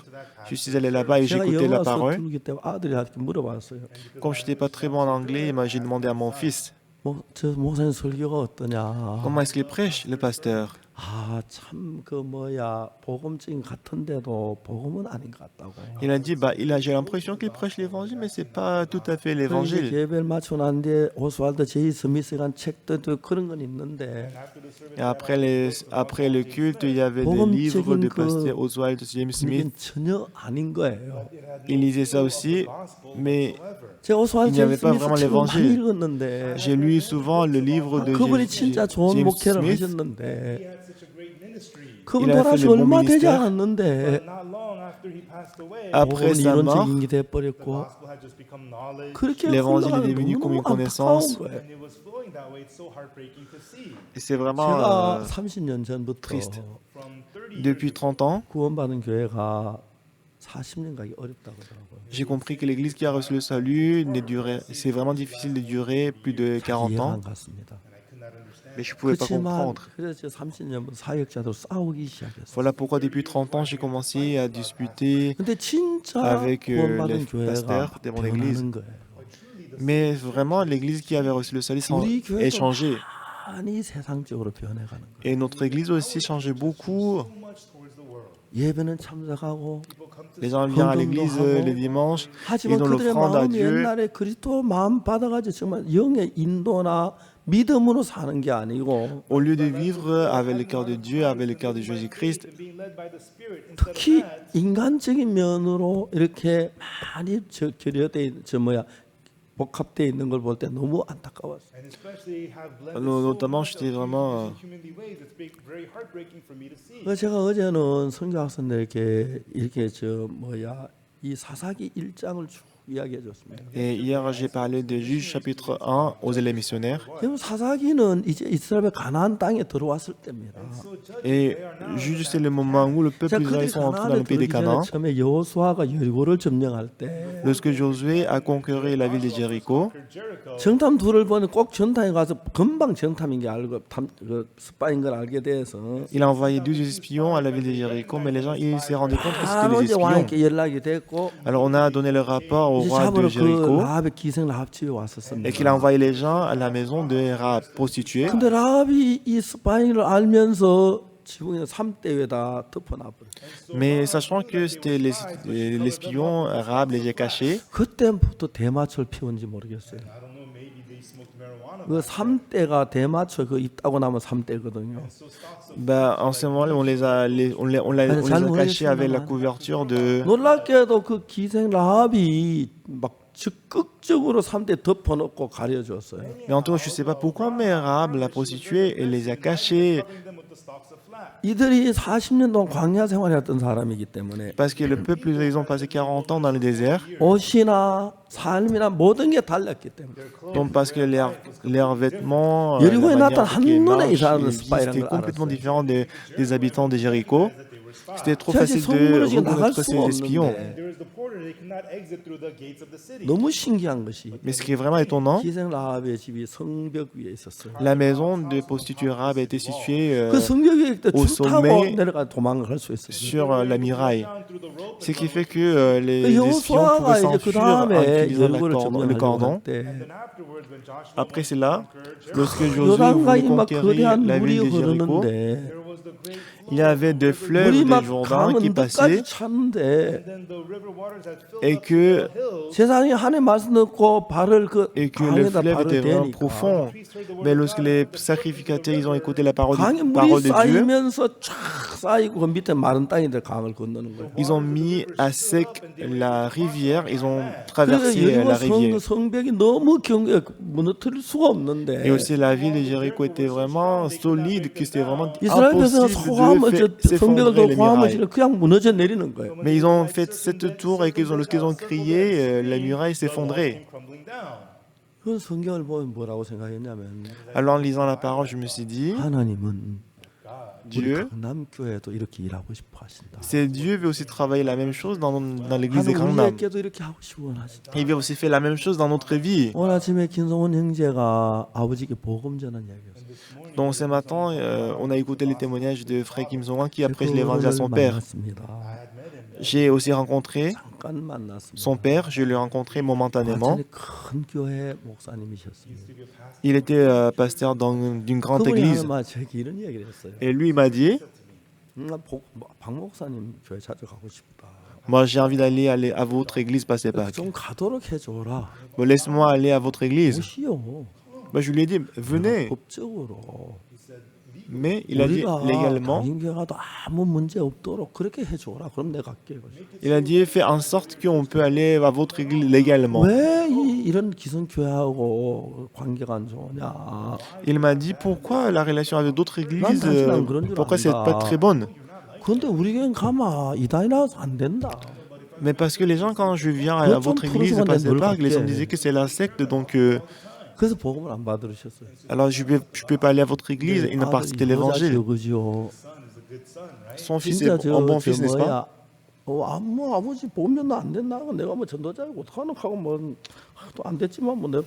Je suis allé là-bas et 제가 j'écoutais la 영어 parole. 서툴기 때문에 아들이 이렇게 물어봤어요. Comme je n'étais pas très bon en anglais, j'ai demandé à mon fils, 저 목사님 설교가 어떠냐? comment est-ce qu'il prêche, le pasteur? 참 그 뭐야 복음증 같은데도 복음은 아닌 것 같다고. Il a dit, j'ai l'impression qu'il prêche l'évangile, mais c'est pas tout à fait 그래서 l'évangile. 예배를 마치고 난 뒤에 오스왈드 제이 스미스가 한 책들도 그런 건 있는데 Et après le culte, il y avait des livres de pasteur Oswald James Smith. 이게 전혀 아닌 거예요. Il lisait ça aussi, mais 제가 오스왈드 Il n'y 제이 avait pas 스미스 vraiment 책을 많이 l'évangile. 읽었는데 j'ai lu souvent le livre de 그분이 진짜 좋은 James 목회를 Smith. 하셨는데 such a great ministry. 그분 Il a fait 돌아가시 le bon 얼마 되지 ministère. 않았는데 Not long after he passed away, Après 복음은 sa mort, 이론적인 게 돼버렸고 gospel had just become knowledge, 그렇게 l'évangile est 흘러가는 devenu comme 너무 une connaissance. 안타까운 거예요. and it was flowing that way. It's so heartbreaking to see. Et c'est vraiment 제가 30년 전부터 triste. From 30 depuis 30 ans, 구원받은 교회가 40년 가기 어렵다고 하더라고요. j'ai compris que l'église qui a reçu le salut, c'est vraiment difficile de durer plus de 40 이해가 ans. 안 갔습니다. and I could not understand. mais je ne pouvais pas 그렇지만 comprendre. 그래서 30년부터 사역자들 싸우기 시작했어요. Voilà pourquoi depuis 30 ans, j'ai commencé à disputer 근데 진짜 avec les 구원받은 교회가 pasteurs 막 de mon église. 변하는 거예요. Mais vraiment, l'église qui avait reçu le salut 우리 est 교회도 changée. 많이 세상적으로 변해가는 거예요. Et notre église aussi changeait beaucoup. 예배는 참석하고 Les gens viennent à l'église les dimanches, ils 하지만 donnent 그들의 l'offrande à 마음이 Dieu. 옛날에 그리스도 마음 받아가지고 정말 영의 인도나 믿음으로 사는 게 아니고 Au lieu de vivre avec le cœur de Dieu, avec le cœur de Jésus-Christ, being led by the Spirit instead of 특히 that. 인간적인 면으로 이렇게 많이 복합되어 있는 걸 볼 때 너무 안타까웠어요. And especially have led notamment, j'étais vraiment in humanly ways. It's very heartbreaking for me to see. 그래서 제가 어제는 선교학생들에게 이렇게 이 사사기 1장을 쭉 이야기해 줬습니다. Et hier, j'ai parlé de Juge chapitre 1 aux élèves missionnaires. 그럼 사사기는 이제 이스라엘 가나안 땅에 들어왔을 때입니다. Et Juge, c'est le moment où le peuple 자, d'Israël 그들이 sont entrés dans 가나안에 le pays des 들어오기 전에 Canaan. 처음에 여호수아가 여리고를 점령할 때 Lorsque Josué a conquéré la ville de Jéricho, Jericho, 정탐 둘을 보니 꼭 정탐에 가서 금방 정탐인 게 알고 스파인 걸 알게 돼서 il a envoyé 12 espions à la ville de Jéricho, mais les gens, ils s'est rendu compte que c'était 바로 des 이제 espions. 왕에게 연락이 됐고 Alors on a donné le rapport au 이제 roi de 잡으러 그 Jéricho 라합의 기생 라합 집에 왔었습니다. et qu'il a envoyé les gens à la maison de Rahab, prostituée. 근데 라합이 이 스파인을 알면서 지붕에 3대 위에다 덮어놔버렸어요. Mais sachant que c'était l'espion, Rahab les a cachés, 그때부터 대마초를 피웠는지 모르겠어요. I don't know, maybe they smoked marijuana. 그 3대가 대마초 그 입다고 나면 3대거든요. bah, en ce moment-là, on les a cachés avec la couverture de... 놀랍게도 그 기생 라합이 막 적극적으로 3대 덮어놓고 가려줬어요. Mais en tout cas, je ne sais pas pourquoi, mais Rahab, la prostituée, elle les a cachés Covering them with the stalks of flax. 이들이 40년 동안 광야 생활했던 사람이기 때문에 parce que le peuple, ils ont passé 40 ans dans le désert. 옷이나 삶이나 모든 게 달랐기 때문에 Donc parce que leurs vêtements, 여리고에 la 나타난 manière qu'ils 한눈에 이 marchent, 사람은 ils vivent, 스파이라는 c'était 걸 complètement 알았어요. différent des habitants de Jéricho. C'était trop 제가 facile 성문을 de 지금 나갈 reconnaître 수가 ces espions. 없는데 There is the porter, they could not exit through the gates of the city. 너무 신기한 것이 Mais ce qui est vraiment étonnant, 기생 라합의 집이 성벽 위에 있었어요. la maison de prostituée Rahab était située 그 성벽 위에 있을 au 때줄 타고 sommet 내려가 도망갈 수 있었어요. sur la muraille. Down through the rope, Ce qui fait que les espions 여호수아가 pouvaient 이제 그 s'enfuir en 다음에 utilisant 여리고를 le 점령하려고 cordon. 할 때 and afterwards, when Joshua Après cela, conquered, lorsque Josué 요단강이 voulait 막 conquérir 거대한 la 물이 ville de Jéricho, 흐르는데 there was the great il y avait des fleuves 물이 de 막 Jourdain qui passaient 강원도까지 찼는데 and then the river waters had filled et up to que, the hills. 세상에 한해 말씀 넣고 발을 그 et que le 강에다 fleuve 발을 était vraiment 대니까 profond. Priests heard the word Mais of lorsque God, les sacrificateurs ils ont écouté la parole 강에 parole 물이 de Dieu, 쌓이면서 쫙 쌓이고 그 밑에 마른 땅인데 강을 건너는 거예요. ils ont mis à sec la rivière, ils ont 그래서 traversé 여리고 la rivière. 성벽이 너무 무너뜨릴 수가 없는데 Et aussi la ville de Jéricho était vraiment solide, que c'était vraiment 이스라엘 백성은 impossible 소화하면 de 성벽을 s'effondrer 더 les 고하면 murailles. 그냥 무너져 내리는 거예요. Mais ils ont fait cette tour et lorsqu'ils ont crié, la muraille s'effondrait. came crumbling down. 그 성경을 보면 뭐라고 생각했냐면 Alors en lisant la parole, je me suis dit, 하나님은 우리 Dieu, 강남 교회도 이렇게 일하고 싶어 하신다. c'est Dieu veut aussi travailler la même chose dans l'église de 하나님 Gangnam. 우리에게도 이렇게 하고 싶어 하신다. Il veut aussi faire la même chose dans notre vie. 오늘 아침에 김성훈 형제가 아버지께 복음 전한 이야기였어요. Donc ce matin, on a écouté les témoignages de frère Kim Jong-un qui a prêché l'évangile à son père. 만났습니다. J'ai aussi rencontré 잠깐 만났습니다. son père, je l'ai rencontré momentanément. 완전히 큰 교회 목사님이셨습니다. Il était pasteur d'une grande 그분이 église. 아마 제게 이런 이야기를 했어요. Et lui il m'a dit, 박 목사님 교회 자주 가고 싶다. moi j'ai envie d'aller à votre église passer Pâques. 좀 가도록 해줘라. Bon, laisse-moi aller à votre église. 오시오. Je lui ai dit, venez. 법적으로 Mais il a dit 우리가 légalement, 당임교회 가도 아무 문제 없도록 그렇게 해줘라. 그럼 내가 갈게. il a dit, fais en sorte qu'on peut aller à votre église légalement. 왜 이런 기성교회하고 관계가 안 좋으냐? Il m'a dit, pourquoi la relation avec d'autres églises, 당신은 그런 줄 pourquoi c'est 안다. pas très bonne? 근데 우리 교회는 가마 이단이라서 안 된다. Mais parce que les gens, quand je viens à 그건 votre 좀 église 풀어주면 passer 널 Pâques, les gens 갈게. disaient que c'est la secte, donc 그래서 복음을 안 받으셨어요. alors je peux pas aller à votre église. Il n'a pas accepté l'évangile. 그죠? Son fils 진짜 est un bon fils, n'est-ce pas? 뭐 아버지 보면 안 된다. 내가 뭐 전도자고 어떡하노 하고 뭐 또 안 됐지만 뭐 내가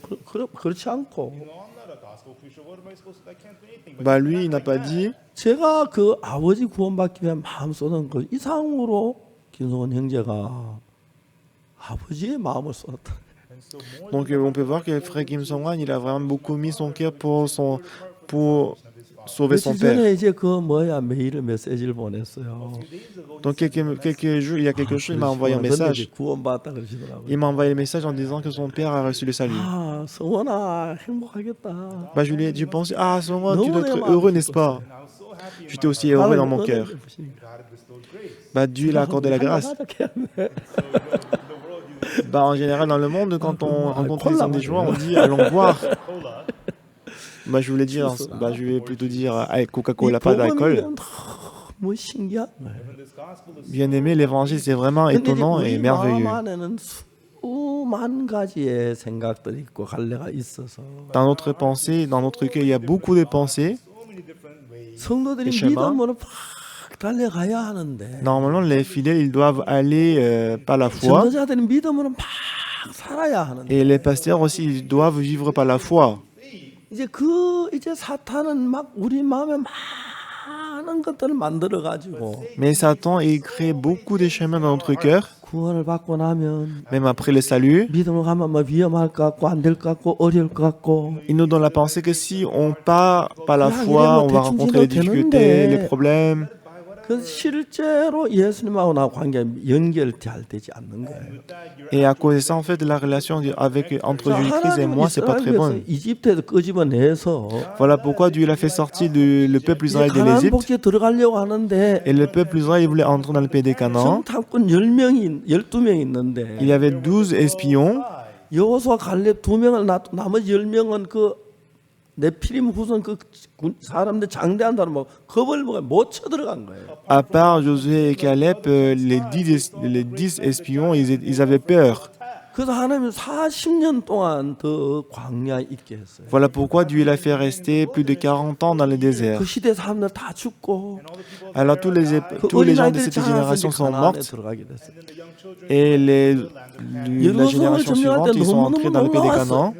그렇지 않고 No, I'm not a gospel preacher. What am I supposed to? I can't do anything. Bah lui, il n'a pas dit. 제가 그 아버지 구원받기 위한 마음 쏟은 그 이상으로 김성원 형제가 아버지의 마음을 쏟았다. And so more Donc on peut voir que le frère Kim Song-wan, il a vraiment beaucoup mis son cœur pour sauver son 며칠 père. 전에 이제 그 뭐야 메일을 메시지를 보냈어요. Donc quelques jours, il y a quelques jours, il m'a envoyé un 근데 message. 이제 구원받았다 그러시더라고요. Il m'a envoyé le message en disant que son père a reçu le salut. 아 성원아 행복하겠다. Bah je pensais, ah Song-wan, tu dois être heureux, n'est-ce pas? I was so happy in J'étais aussi heureux dans mon cœur. God had bestowed grace. Bah Dieu il a accordé la grâce. Bah en général dans le monde, quand on rencontre les hommes des joie, on dit allons boire. Cola. Bah je voulais dire, bah je vais plutôt dire Coca-Cola, pas d'alcool. 뭐 신기한 거예요. When this gospel is Bien aimé, l'évangile c'est vraiment 근데 이제 étonnant et 우리 마음 merveilleux. 안에는 수만 가지의 생각들이 있고 갈래가 있어서 Dans notre pensée, dans notre cœur, il y a beaucoup de pensées. so many different ways. 성도들이 schémas. 믿음으로 팍 달려가야 하는데 Normalement, les fidèles, ils doivent aller par la foi. 전도자들이 믿음으로 막 살아야 하는데 Et les pasteurs aussi, ils doivent vivre par la foi. 이제 사탄은 막 우리 마음에 많은 것들을 만들어 가지고 Mais Satan, il crée beaucoup de chemins dans notre cœur, 구원을 받고 나면 même après le salut. 믿음으로 가면 뭐 위험할 것 같고 안 될 것 같고 어려울 것 같고 Il nous donne la pensée que si on part par la foi, on va rencontrer les difficultés, les problèmes. 그 실제로 예수님하고 나 관계 연결 잘 되지 않는 거예요. Et à cause de ça, en fait, la relation entre Jésus-Christ et moi, c'est pas très bonne. 이집트에서 끄집어내서 Voilà pourquoi Dieu l'a fait sortir le peuple 이제 Israël de 가나안 l'Égypte. 복지에 들어가려고 하는데 Et le peuple Israël il voulait entrer dans le pays des Canaan. 정탐꾼 12명 있는데 Il y avait 12 espions. 여호수아 갈렙 2명을 놔두고 나머지 10명은 그 네피림 후손 그 사람들 장대한다는 뭐 겁을 먹어 못 쳐들어간 거예요. À part Josué et Caleb, les 10 espions, ils avaient peur. 그래서 하나님은 40년 동안 더 광야에 있게 했어요. Voilà pourquoi Dieu l'a fait rester plus de 40 ans dans le désert. 그 시대 사람들 다 죽고 Alors tous les gens de cette génération sont morts 들어가게 됐어요. et la génération suivante, ils sont entrés dans le pays des Canaan.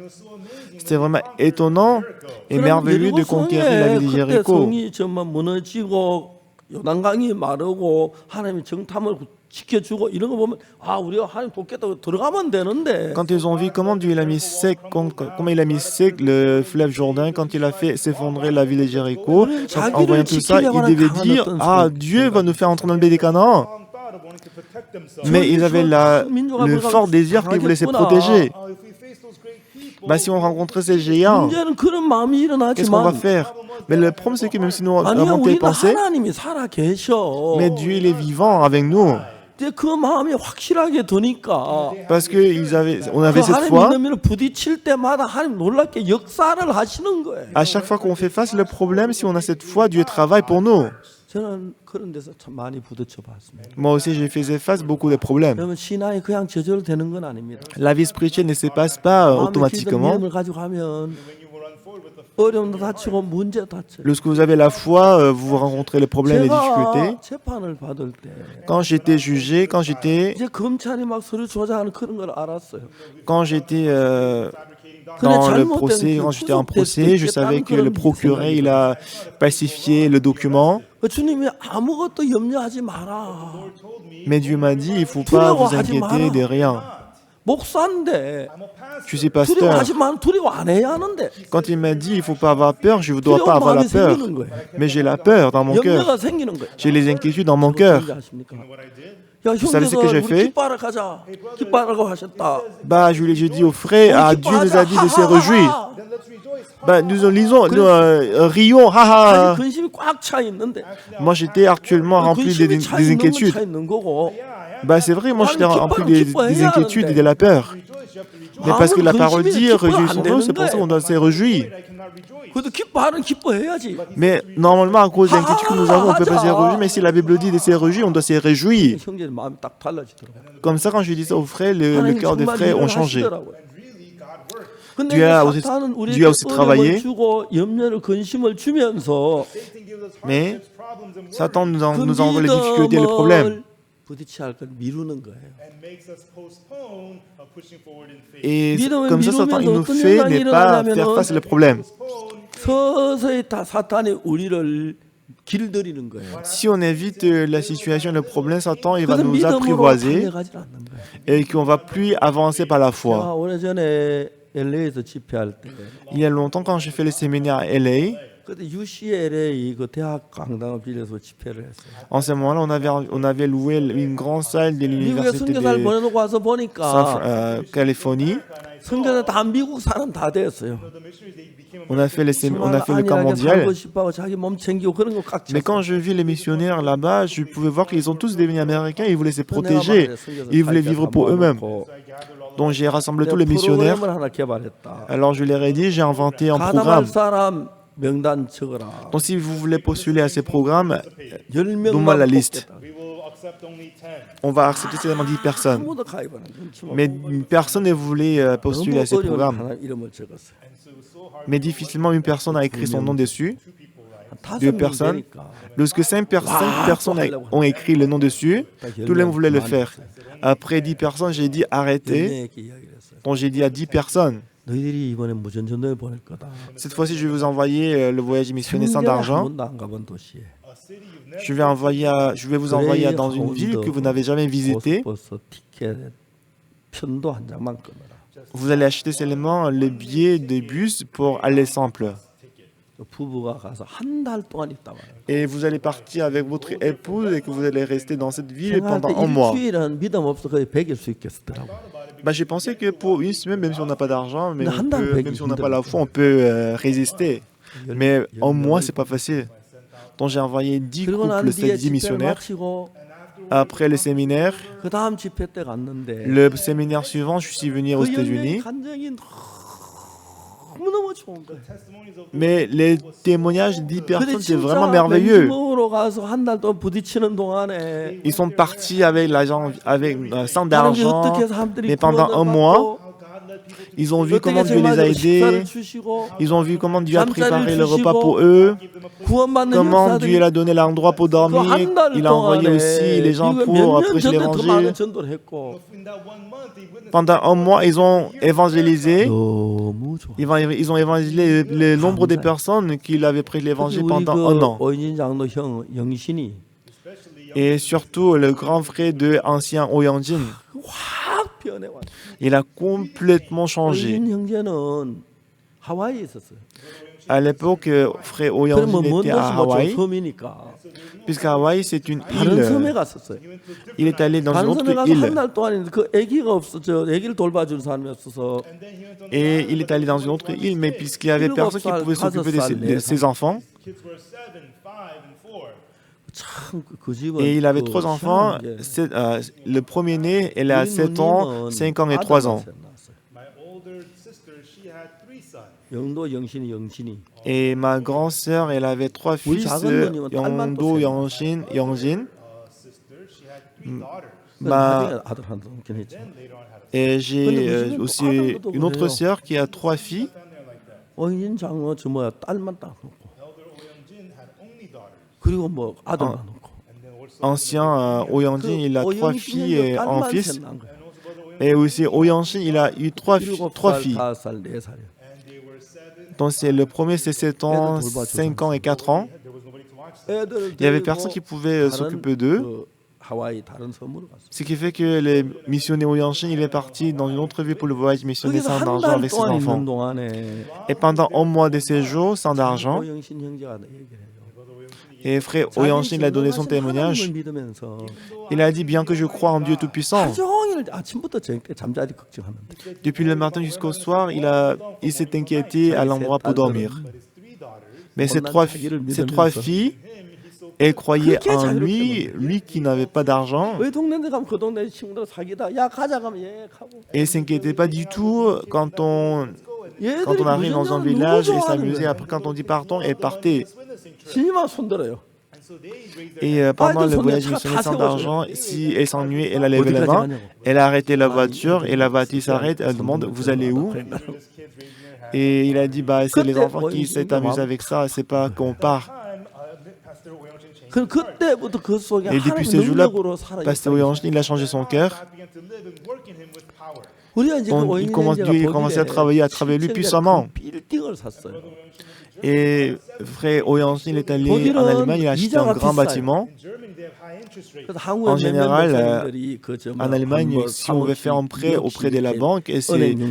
C'était vraiment étonnant et merveilleux de conquérir la ville de 그때 Jéricho. 성이 정말 무너지고 요단강이 마르고 하나님이 정탐을 지켜주고 이런 거 보면 아 우리가 하나님 돕겠다고 들어가면 되는데 Quand ils ont vu comment Dieu il a mis sec, comment il a mis sec le fleuve Jourdain, quand il a fait s'effondrer la ville de Jéricho, en voyant tout ça, ils devaient dire ah Dieu va nous faire entrer dans le pays des Canaan. Wrong thought of wanting to protect themselves. Mais ils avaient le fort désir qu'ils voulaient se protéger. If we face those great people, Bah si on rencontrait ces géants, 문제는 그런 마음이 qu'est-ce qu'on va 일어나지만 faire? Mais le problème c'est que même si nous 아니야 avons tes 우리는 pensées, 하나님이 살아 계셔. mais Dieu il est vivant avec nous. 근데 그 마음이 확실하게 드니까 Parce que on 그 avait cette 하나님 foi. 믿음으로 부딪힐 때마다 하나님 놀랍게 역사를 하시는 거예요. À chaque fois qu'on fait face au problème, si on a cette foi, Dieu travaille pour nous. 저는 그런 데서 참 많이 부딪혀 봤습니다. Moi aussi, j'ai fait face à beaucoup de problèmes. 그러면 신앙이 그냥 저절로 되는 건 아닙니다. La vie spirituelle ne se passe pas automatiquement. 믿음을 가지고 하면 when you will run forward with the 어려움도 다치고 문제도 다쳐요. Lorsque vous avez la foi, vous rencontrez les problèmes, les difficultés. 제가 재판을 받을 때 Quand j'étais jugé, 이제 검찰이 막 서류 조작하는 그런 걸 알았어요. quand j'étais 근데 dans le 잘못된 procès, 그 quand j'étais en 구속될 수도 procès, je 있겠다는 savais que 그런 le procureur, 생각이 il a falsifié le document. 주님이 아무것도 염려하지 마라. Mais Dieu m'a dit, il ne faut pas vous inquiéter de rien. 목사인데 Je suis pasteur. 두려워하지 마. 두려워 안 해야 하는데 Quand il m'a dit, il ne faut pas avoir peur, je ne dois pas 두려운 avoir la 마음이 peur. 생기는 거예요. Mais j'ai la peur dans mon cœur. 염려가 생기는 거예요. J'ai les inquiétudes dans mon cœur. 어떻게 아십니까? what I did. 야 savez ce que 형제들 j'ai 우리 fait? 기뻐하러 가자. 기뻐하라고 하셨다. Bah, je dis aux frères, ah, Dieu nous a dit de se réjouir. Then let's rejoice. Bah, nous lisons, nous rions, 아니 haha. 근심이 꽉 차 있는데 Moi, j'étais actuellement rempli 근심이 차 des 있는 건 inquiétudes. 차 있는 거고 Bah, c'est vrai, moi, j'étais rempli des inquiétudes et de la peur. Mais parce que la parole dit, réjouissons-nous, c'est pour ça qu'on doit se réjouir. I cannot rejoice. 그래도 기뻐하는 기뻐해야지. Mais normalement, à cause des inquiétudes que nous avons, on ne peut pas se réjouir. Mais si la Bible dit de se réjouir, on doit se réjouir. 형제들 마음이 딱 달라지더라고요. Comme ça, quand je dis ça aux frères, le 하나님 cœur des 정말 frères 일을 ont changé. 하시더라고요. Really, God works. 근데 Dieu a 이 aussi- 사탄은 Dieu 우리에게 a aussi travaillé. 어려움을 주고 염려를 근심을 주면서 Satan gives us Mais hardships, problems, and worries. Satan nous 그 envoie les difficultés et les problèmes. 믿음을 부딪혀야 할 걸 미루는 거예요. and makes us postpone pushing forward in faith. Et 믿음을 comme ça, Satan, il nous 어떤 fait 현상이 ne pas 일어나냐면은 faire face aux problèmes. 서서히 다 사탄이 우리를 길들이는 거예요. Si on évite la situation, le problème, Satan, il va 그래서 nous 믿음으로 apprivoiser 달려가지 않는 거예요. et qu'on va plus avancer par la foi. 제가 오래전에 LA에서 집회할 때 Il y a longtemps, quand j'ai fait le séminaire à LA, 그때 UCLA 그 대학 강당을 빌려서 집회를 했어요. en ce moment-là, on avait loué une grande salle de 미국에 l'université 선교사를 de 보내놓고 와서 보니까 Californie. 선교사 다 미국 사람 다 됐어요. On a fait le camp 안일하게 mondial. 살고 싶어 자기 몸 챙기고 그런 거 깍지. Mais quand je vis les missionnaires là-bas, je pouvais voir qu'ils ont tous devenu américains, ils voulaient se protéger, ils voulaient vivre pour eux-mêmes. Donc j'ai rassemblé tous les missionnaires. 하나 개발했다. Alors je leur ai dit, j'ai inventé un 가담할 programme. 사람 명단 적어라. Donc si vous voulez postuler à ces programmes, 10명만 donne-moi la liste. 뽑겠다. We will accept only 10. On va accepter seulement 10 personnes. 아무도 가입 안 해. 눈치 못 Mais personne ne voulait postuler à ces 너무 어려운 programmes. 하나 이름을 적었어요. Mais difficilement une personne a écrit son nom dessus. 한 Deux 5명 personnes. 되니까 Lorsque 5 personnes ont écrit le nom dessus, tout le monde voulait le faire. Après 10 personnes, j'ai dit arrêtez. 10명에게 이야기를 했어요. Donc j'ai dit à 10 personnes, 너희들이 이번에 무전전도에 보낼 거다. cette fois-ci je vais vous envoyer le voyage missionnaire sans 생전에 한 argent. 번도 안 가본 도시에 Je vais vous envoyer dans une ville que vous n'avez jamais visitée. 고속버스 티켓 편도 한 장만 끊어라. Vous allez acheter seulement le billet de bus pour aller simple. 부부가 가서 한 달 동안 있다 와요. Et vous allez partir avec votre épouse et que vous allez rester dans cette ville 생각할 pendant 때 un mois. 일주일은 믿음 없어 거의 100일 수 있겠더라고. Bah, j'ai pensé que pour une semaine, même si on n'a pas d'argent, mais même si on n'a pas la foi, on peut résister. Mais en mois, c'est pas facile. Donc j'ai envoyé 10 그리고 난 couples, 뒤에 10 집회 missionnaires. 마치고 Après le séminaire, 그 다음 집회 때 갔는데 le séminaire suivant, je suis venu aux 그 연맹 États-Unis. 간증이 너무너무 좋은 거예요. Mais les témoignages de 10 근데 personnes, c'est 진짜 vraiment merveilleux. 맹주먹으로 가서 한 달 동안 부딪히는 동안에 Ils sont partis avec l'argent, avec sans 하나님이 d'argent, 어떻게 해서 사람들이 mais pendant un 구원을 mois, 받고 ils ont vu 어떻게 comment Dieu les a 제마저 식사를 aidés. 주시고 Ils ont vu comment Dieu a 잠자리를 préparé le repas 주시고 pour eux. 구원받는 Comment Dieu 역사들이 leur a donné l'endroit pour dormir. 한 달 Il a envoyé aussi les gens 동안에 pour 몇년 prêcher 전에 더 많은 l'évangile. 전도를 했고 In that 1 month, they witnessed Pendant un mois, ils ont évangélisé. 너무 좋아. Ils ont évangélisé le nombre de personnes qui avaient prêché 특히 l'évangile 우리 pendant 그 un an. 오인진 장로 형 영신이 Et surtout, le grand frère de ancien Oyanjin, 확 변해왔어. il a complètement changé. 오인진 형제는 하와이에 있었어요. À l'époque, frère 그럼 Oyanjin 뭐먼 était 도시 à 뭐 Hawaï, 섬이니까 puisque Hawaï, c'est une 다른 섬에 île. 갔었어요. Il est allé dans une 다른 섬에 autre 가서 한 île. 달 동안 그 아기가 없어져 아기를 돌봐주는 사람이 없어서 Et il est allé dans une autre île, mais puisqu'il n'y avait personne qui pouvait s'occuper de ses enfants, kids were 7, 5, and 4. 참그 집은 et il avait 그 3 enfants. 희한한 게 Le premier-né, elle a 우리 7 ans, 누님은 5 ans et 3 ans. 아들만 셋 낳았어요. My older sister, she had 3 sons. 영도 영신이 Et ma grande sœur, elle avait 3 우리 fils, 작은 누님은 딸만 또 Yongdo, 셋 Yongjin. Sister, she had 3 daughters. Ma- 아들 하나 넘긴 했죠. Then later on had a Et j'ai aussi une autre sœur qui a 3 filles. family like that. 어인 장로 저 뭐야 딸만 딱 놓고 Elder Oyeonjin had only daughters. 그리고 뭐 아들만 놓고 And then also, Ancien Oyanjin, il a 3 filles et un 딸만 fils. 셋 낳은 거예요. Et aussi Oyanshin, il a eu 3 filles. 7살, 5살, 4살이요. and they were 7. Donc c'est le premier, c'est 7 ans, 5 ans et 4 ans. There was nobody to watch them. Il n'y avait personne qui pouvait s'occuper d'eux. 그 하와이 다른 섬으로 갔어요. Ce qui fait que les missionnaires Oyanshin, il est parti dans une autre ville pour le voyage missionnaire 거기서 sans 한 argent 달 avec ses 동안 enfants. 있는 동안에 Et pendant un mois de séjour sans argent, 오영신 형제가 얘기를 해요. et frère Oyanshin, il a donné son témoignage. 하나님을 믿으면서 Il a dit, bien que je crois en Dieu Tout-Puissant, 하루 종일 아침부터 저녁 때 잠자리 걱정하는데 depuis le matin jusqu'au soir, il s'est inquiété à l'endroit pour dormir. But his 3 daughters, Mais ces 3 filles, elles croyaient en lui qui n'avait pas d'argent, 왜 동네에 가면 그 동네 친구들 사귀다 야 가자 가면 예 가고 et ne s'inquiétaient pas du tout quand on 얘들이 arrive dans un 무전도를 village 너무 et 좋아하는 s'amusait. 거예요. Après, quand on dit partons, elles partaient. witnessing church. 신이만 손들어요. And so they raised their Et pendant Ah, le ils ont voyage des missionnaire chats sans à argent, si elle s'ennuyait, elle a levé la main, elle a arrêté la voiture et la voiture s'arrête, elle demande vous allez où? kids raising their hand. Et il a dit bah c'est les enfants qui s'est amusés avec ça, c'est pas qu'on part. Time, Pastor Oyeonjin changed 그 그때부터 그 속에 Et depuis 하나님의 ce jour-là, 능력으로 살아 Pasteur 있다. Oyanjin, il a changé son cœur. God began to live and work in him with power. 우리가 이제 그 Il commençait à travailler à travers lui puissamment. 빌딩을 샀어요. Et frère Oyanjin, il est allé en Allemagne, il a acheté un grand bâtiment. In Germany, they have high interest rates. 그래서 한국의 En général, 목사님들이 그 En Allemagne, si on veut faire un prêt auprès de la banque, et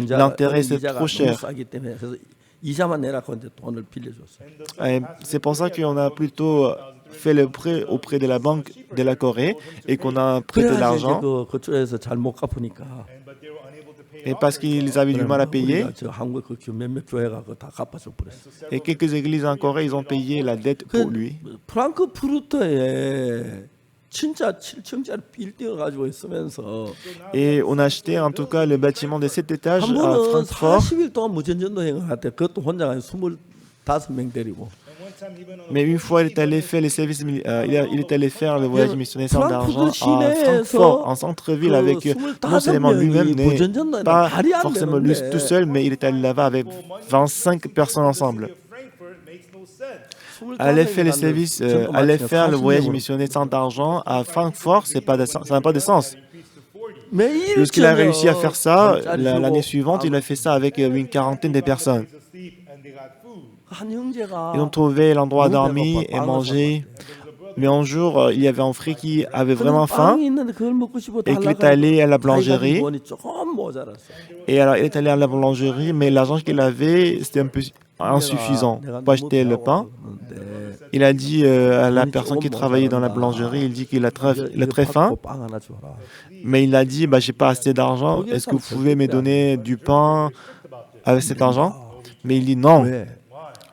l'intérêt c'est trop cher. 싸기 때문에 그래서 이자만 내라고 이제 돈을 빌려줬어요. Et c'est pour ça qu'on a plutôt fait le prêt auprès de la banque de la Corée et qu'on a prêté 그래가지고 l'argent. 이제 그쪽에서 잘 못 갚으니까 But they were unable to pay Et parce qu'ils avaient du mal à payer, 우리가 저 한국 그 몇몇 교회가 그거 다 갚아줘 버렸어요. et quelques églises en Corée, ils ont payé la dette pour lui. 프랑크푸르트에 진짜 7층짜리 빌딩을 가지고 있으면서 Et on a acheté en tout cas le bâtiment de 7 étages 한 à 번은 Francfort. 40일 동안 무전전도행을 했대. 그것도 혼자 25명 데리고. And one time he went on Mais une fois, il est allé faire les services, il est allé faire le voyage missionnaire sans d'argent à Francfort, en centre-ville, avec non seulement lui-même, mais pas forcément lui tout seul, mais il est allé là-bas avec 25 personnes ensemble. Frankfurt makes no sense. Aller faire les services, aller faire le voyage missionnaire sans d'argent à Francfort, ça n'a pas de sens. 매일 Lorsqu'il a réussi à faire ça, l'année suivante, il a fait ça avec une quarantaine de personnes. Asleep and they got food. 한 형제가 Ils ont trouvé l'endroit à dormir et manger. Mais un jour, il y avait un frère qui avait vraiment faim 빵이 있는데 그걸 먹고 싶어 et qu'il est 달라고 allé à la 자기가 boulangerie. 돈이 조금 모자랐어. Et alors, il est allé à la boulangerie, mais l'argent qu'il avait, c'était un peu insuffisant pour acheter le pain. Il a dit à la personne qui travaillait dans la boulangerie, il dit qu'il a très faim, 빵 하나 줘라. mais il a dit, bah, j'ai pas assez d'argent, est-ce que vous pouvez me donner du pain avec cet argent? Mais il dit non. 왜?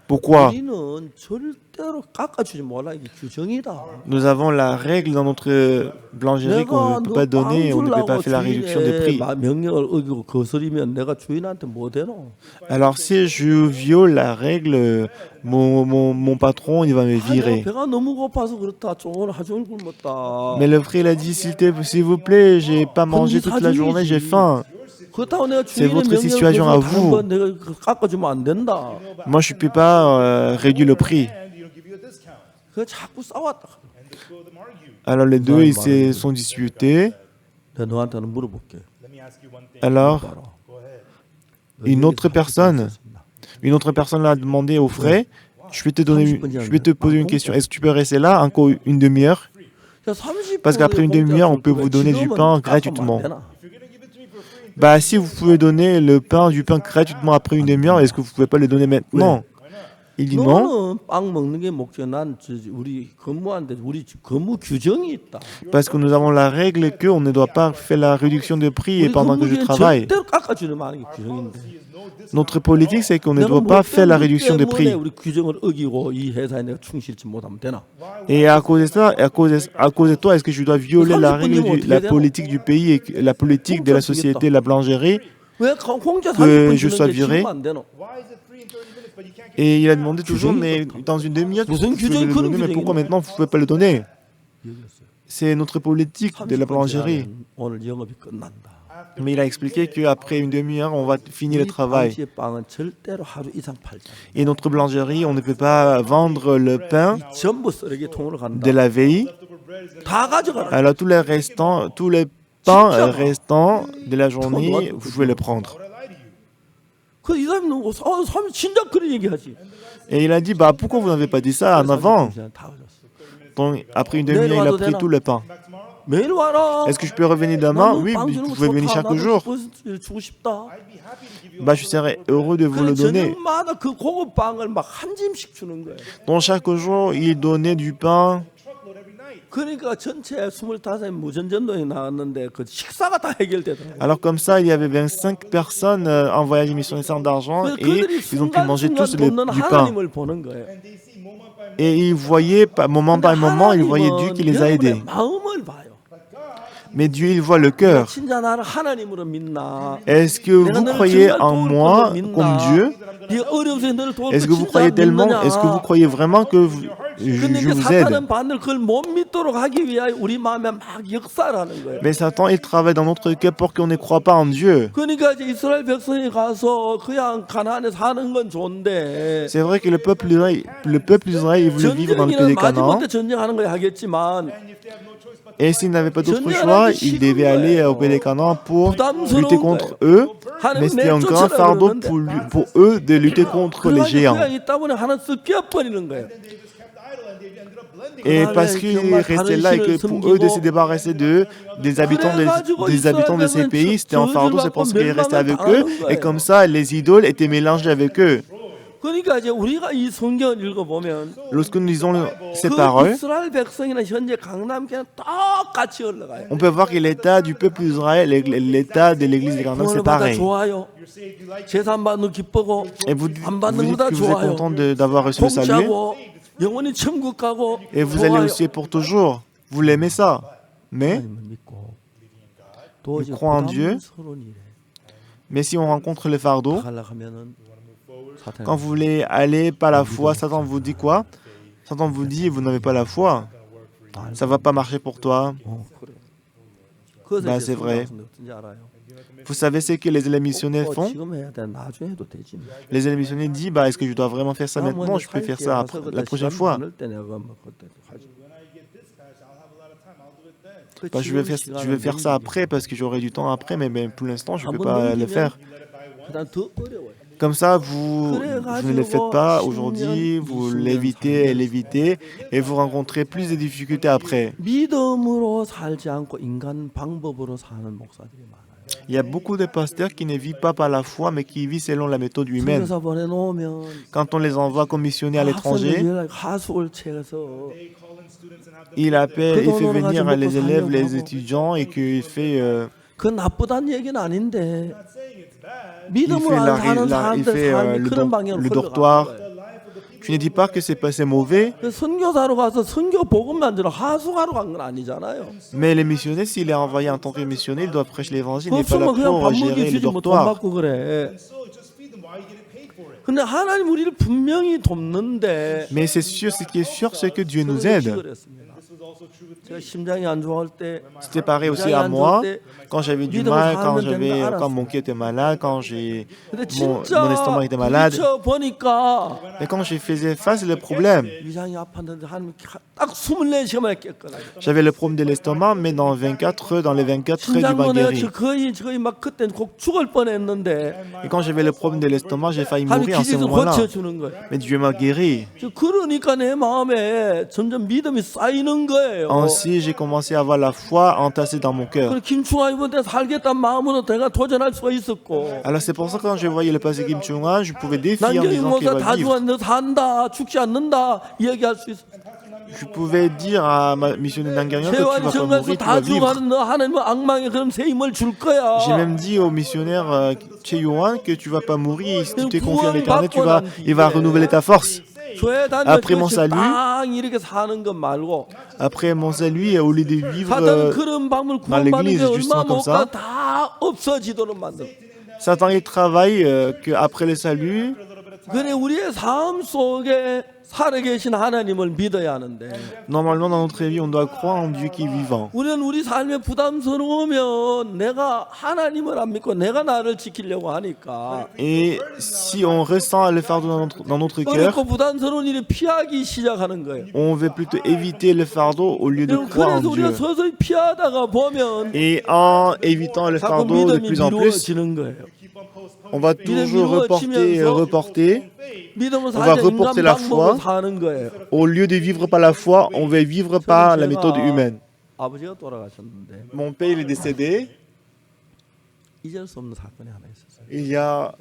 Pourquoi? 우리는 절대로 깎아주지 말라. 이게 규정이다. Nous avons la règle dans notre boulangerie qu'on ne peut pas donner, on ne peut pas faire la réduction de prix. 명령을 어기고 거스리면 내가 주인한테 뭐 되노? Alors si je viole la règle, mon patron, il va me virer. 배가 너무 고파서 그렇다. 오늘 하루 종일 굶었다. Mais le frère il a dit, s'il vous plaît, j'ai pas mangé toute la journée, j'ai faim. 그렇다고 내가 C'est 주인의 votre situation à 명령을 vous. 건 내가 깎아주면 안 된다. Moi, je ne peux pas réduire le prix. And you don't give you a discount. 그 자꾸 싸웠다. And the two of them argue. Alors les deux, ils se sont disputés. 내가 너한테는 물어볼게. Let me ask you one thing. Alors, 봐라. Go ahead. une autre personne l'a demandé au frère, je vais te poser une question. Est-ce que tu peux rester là encore une demi-heure? 야, 30 Parce qu'après une demi-heure, on peut vous donner du pain gratuitement. Bah, si vous pouvez donner du pain gratuitement après une demi-heure, est-ce que vous ne pouvez pas le donner maintenant? Il dit non, 너는 빵 먹는 게 목적. 난 우리 근무하는데 우리 근무 규정이 있다. parce que nous avons la règle qu'on ne doit pas faire la réduction de prix et 우리 pendant que je 근무기엔 travaille. 절대로 깎아주는 많은 게 규정인데. Notre politique, c'est qu'on ne doit pas faire la réduction de prix. 우리 규정을 어기고 이 회사에 내가 충실치 못하면 되나? Et à cause de ça, à cause de toi, est-ce que je dois violer la règle, la politique du pays et la politique de la société, la boulangerie, 왜 혼자 que 30분 je sois 주는데 viré? 지금 안 되노? Why is it free in 30 minutes, but you can't give Et il a demandé toujours, mais dans une demi-heure, vous pouvez le donner, mais pourquoi maintenant vous ne pouvez pas le donner? C'est notre politique de la boulangerie. 오늘 영업이 끝난다. Mais il a expliqué qu'après une demi-heure, on va finir le travail. 빵집의 빵은 절대로 하루 이상 팔지 않아. Et notre boulangerie, on ne peut pas vendre le pain 전부 쓰레기통으로 간다. de la veille. 다 가져가라. Alors tous les pains restants de la journée, vous pouvez les prendre. 그이 사람이 사람이 진작 그런 얘기하지. Et il a dit, bah pourquoi vous n'avez pas dit ça en avant? 그냥 다 가졌어. Donc après une demi-heure, il a pris tout le pain. 매일 와라. Est-ce que je peux revenir demain? Oui, vous pouvez venir chaque jour. 주고 싶다. Bah je serais heureux de vous le donner. 저녁마다 그 고급 빵을 막 한 짐씩 주는 거예요. Donc chaque jour, il donnait du pain. truckload every night? 그러니까 전체 25의 무전전도에 나왔는데 그 식사가 다 해결되더라고요. Alors comme ça, il y avait 25 personnes en voyage missionnaire sans d'argent et ils ont pu manger tous du pain. 하나님을 보는 거예요. And they see moment by moment. Et ils voyaient, moment par moment, ils voyaient Dieu qui les a aidés. 마음을 봐요. Mais Dieu, il voit le cœur. 진짜 나를 하나님으로 믿나? Est-ce que vous croyez en moi comme Dieu? Est-ce que vous croyez tellement? Est-ce que vous croyez vraiment que je vous aide? 사탄은 반드시 그걸 못 믿도록 하기 위하여 우리 마음에 막 역사를 하는 거예요. Mais Satan, il travaille dans notre cœur pour qu'on ne croit pas en Dieu. 그러니까 이제 이스라엘 백성이 가서 그냥 가나안에 사는 건 좋은데 C'est vrai que le peuple d'Israël, il voulait vivre dans le pays des Canaan. 마지못해 전쟁하는 거 하겠지만 Et s'ils n'avaient pas d'autre choix, ils devaient aller au pays des Canaan pour lutter contre eux. Mais c'était un grand fardeau pour eux de lutter contre les géants. 그냥 있다 보니 하나 쓱 끼어버리는 거예요. Et parce qu'ils restaient là et que pour eux de se débarrasser des habitants de ces pays, c'était un fardeau, c'est pour ça qu'ils restaient avec eux. Et comme ça, les idoles étaient mélangées avec eux. 그러니까 이제 우리가 이 성경을 읽어보면 Lorsque nous lisons ces 그 paroles, 이스라엘 백성이나 현재 강남교회는 똑같이 흘러가요. on peut voir que l'état du peuple d'Israël et l'état de l'église de Canaan, c'est 구원을 받아 pareil. 좋아요. 재산 받는 기쁘고 Et vous 안 dites 받는 것보다 que vous êtes 좋아요. content d'avoir reçu le salut. 공짜고 영원히 천국 가고 Et vous allez 좋아요. aussi pour toujours. Vous l'aimez ça. Mais, 하나님을 믿고 도저히 croit en Dieu. 부담스러운 일에 mais si on rencontre le fardeau, 가려하면은 사탄이 quand vous voulez aller par la foi, Satan vous dit quoi? Satan vous dit, vous n'avez pas la foi. Ça va pas marcher pour toi. 그래. 그래서 Bah, 이제 c'est vrai. 성경에서 어떤지 알아요? Vous savez ce que les élèves missionnaires font? 지금 해야 돼. 나중에 해도 되지. Les élèves missionnaires disent, bah, est-ce que je dois vraiment faire ça maintenant? Je peux faire ça après, la prochaine fois. Bah, je vais faire ça après parce que j'aurai du temps après, mais pour l'instant, je ne peux pas le faire. Comme ça, vous ne le faites pas aujourd'hui, vous l'évitez, et vous rencontrez plus de difficultés après. 믿음으로 살지 않고 인간 방법으로 사는 목사들이 많아요. Il y a beaucoup de pasteurs qui ne vivent pas par la foi, mais qui vivent selon la méthode humaine. 선교사 보내놓으면 Quand on les envoie comme missionnaires à l'étranger, 하수를 채워서 il fait venir les élèves, les étudiants, et qu'il fait... 그 나쁘다는 얘기는 아닌데 il 믿음으로 안 사는 사람들 삶이 그런 방향으로 le 흘러가는 dortoir. 거예요. Je ne dis pas que c'est mauvais, 선교사로 가서 선교 복음 만들어 하수하러 간 건 아니잖아요. mais les missionnaires, s'il est envoyé en tant que missionnaire, il doit prêcher l'évangile, il n'est pas là 없으면 그냥 pour 밥 gérer 먹이 le 주지 뭐 돈 dortoir. 받고 그래. 근데 하나님 우리를 분명히 돕는데 Mais c'est sûr, ce qui est sûr, c'est que Dieu nous aide. 제가 심장이 안 좋을 때 C'était pareil aussi à moi, quand j'avais du mal, quand mon cœur était malade, quand 근데 mon 진짜 estomac était malade. 보니까 Et quand je faisais face au problème, 위장이 아팠는데 하나님 딱 24시간만 깼거든요. j'avais le problème de l'estomac, mais dans les 24 heures, du m'a guéri. 거의 막 그때 꼭 죽을 뻔했는데 Et quand j'avais le problème de l'estomac, j'ai failli 하나님 mourir en ce 기적을 moment-là. 고쳐주는 거예요. Mais Dieu m'a guéri. 그러니까 내 마음에 점점 믿음이 쌓이는 거예요. Ainsi, j'ai commencé à avoir la foi entassée dans mon cœur. 그래 김충아 이번에 살겠다는 마음으로 내가 도전할 수가 있었고. Alors c'est pour ça que quand je voyais le pasteur Kim Chung-un, je pouvais défier en 난경이 disant qu'il 목사 va 다 vivre. 죽었는데 산다 죽지 않는다 얘기할 수 있어. Je pouvais dire à ma missionnaire Nangarian que tu vas 세완 pas 정에서 mourir, tu 다 vas vivre. 죽어가는 너 하나님은 악망에 그럼 새 힘을 줄 거야. J'ai même dit au missionnaire Che Yuan que tu vas pas mourir. Si tu te confies en l'éternel, il va renouveler ta force. Après mon salut, 이렇게 사는 것 말고 après mon salut, au lieu de vivre 사단은 그런 방법을 dans l'église, 구원받는 게 justement 얼마 comme 못 ça, 가 다 없어지도록 만들어. Satan il travaille qu'après le salut, 그래 우리의 삶 속에 살아계신 하나님을 믿어야 하는데 normalement dans notre vie, on doit croire en Dieu qui est vivant. 우리는 우리 삶에 부담스러우면 내가 하나님을 안 믿고 내가 나를 지키려고 하니까 Et si on ressent le fardeau dans notre cœur, 어렵고 부담스러운 일을 피하기 시작하는 거예요. on veut plutôt éviter le fardeau au lieu de croire en 그래서 우리가 Dieu. 서서히 피하다가 보면 Et en évitant le 자꾸 fardeau de 믿음이 plus en plus, 미루어지는 거예요. on va toujours reporter. 믿음은 On va 살자 reporter 인간 la 방법으로 foi. 사는 거예요. Au lieu de vivre par la foi, on va vivre par la méthode humaine. 아버지가 돌아가셨는데 Mon père il est décédé. 잊을 수 없는 사건이 하나 있었어요. Il y a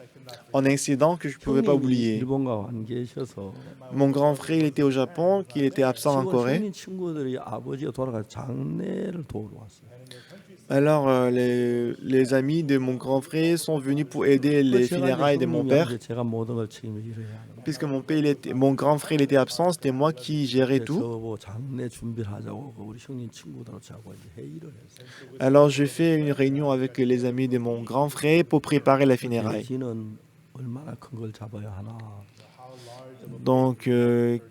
un incident que je ne pouvais pas 형님이 oublier. 일본가 안 계셔서 Mon grand frère il était au Japon, qui était absent en 시골 Corée. 형님 친구들이 아버지가 돌아가서 장례를 도우러 왔어요. Alors, les amis de mon grand frère sont venus pour aider les funérailles de mon père. 제가 모든 걸 책임을 져야 하는 거예요. Puisque mon grand frère il était absent, c'était moi qui gérais 그래서 tout. 저보고 장례 준비를 하자고 우리 형님 친구들하고 이제 회의를 했어요. Alors, j'ai fait une réunion avec les amis de mon grand frère pour préparer la funéraille. 기는 얼마나 큰 걸 잡아야 하나. Donc,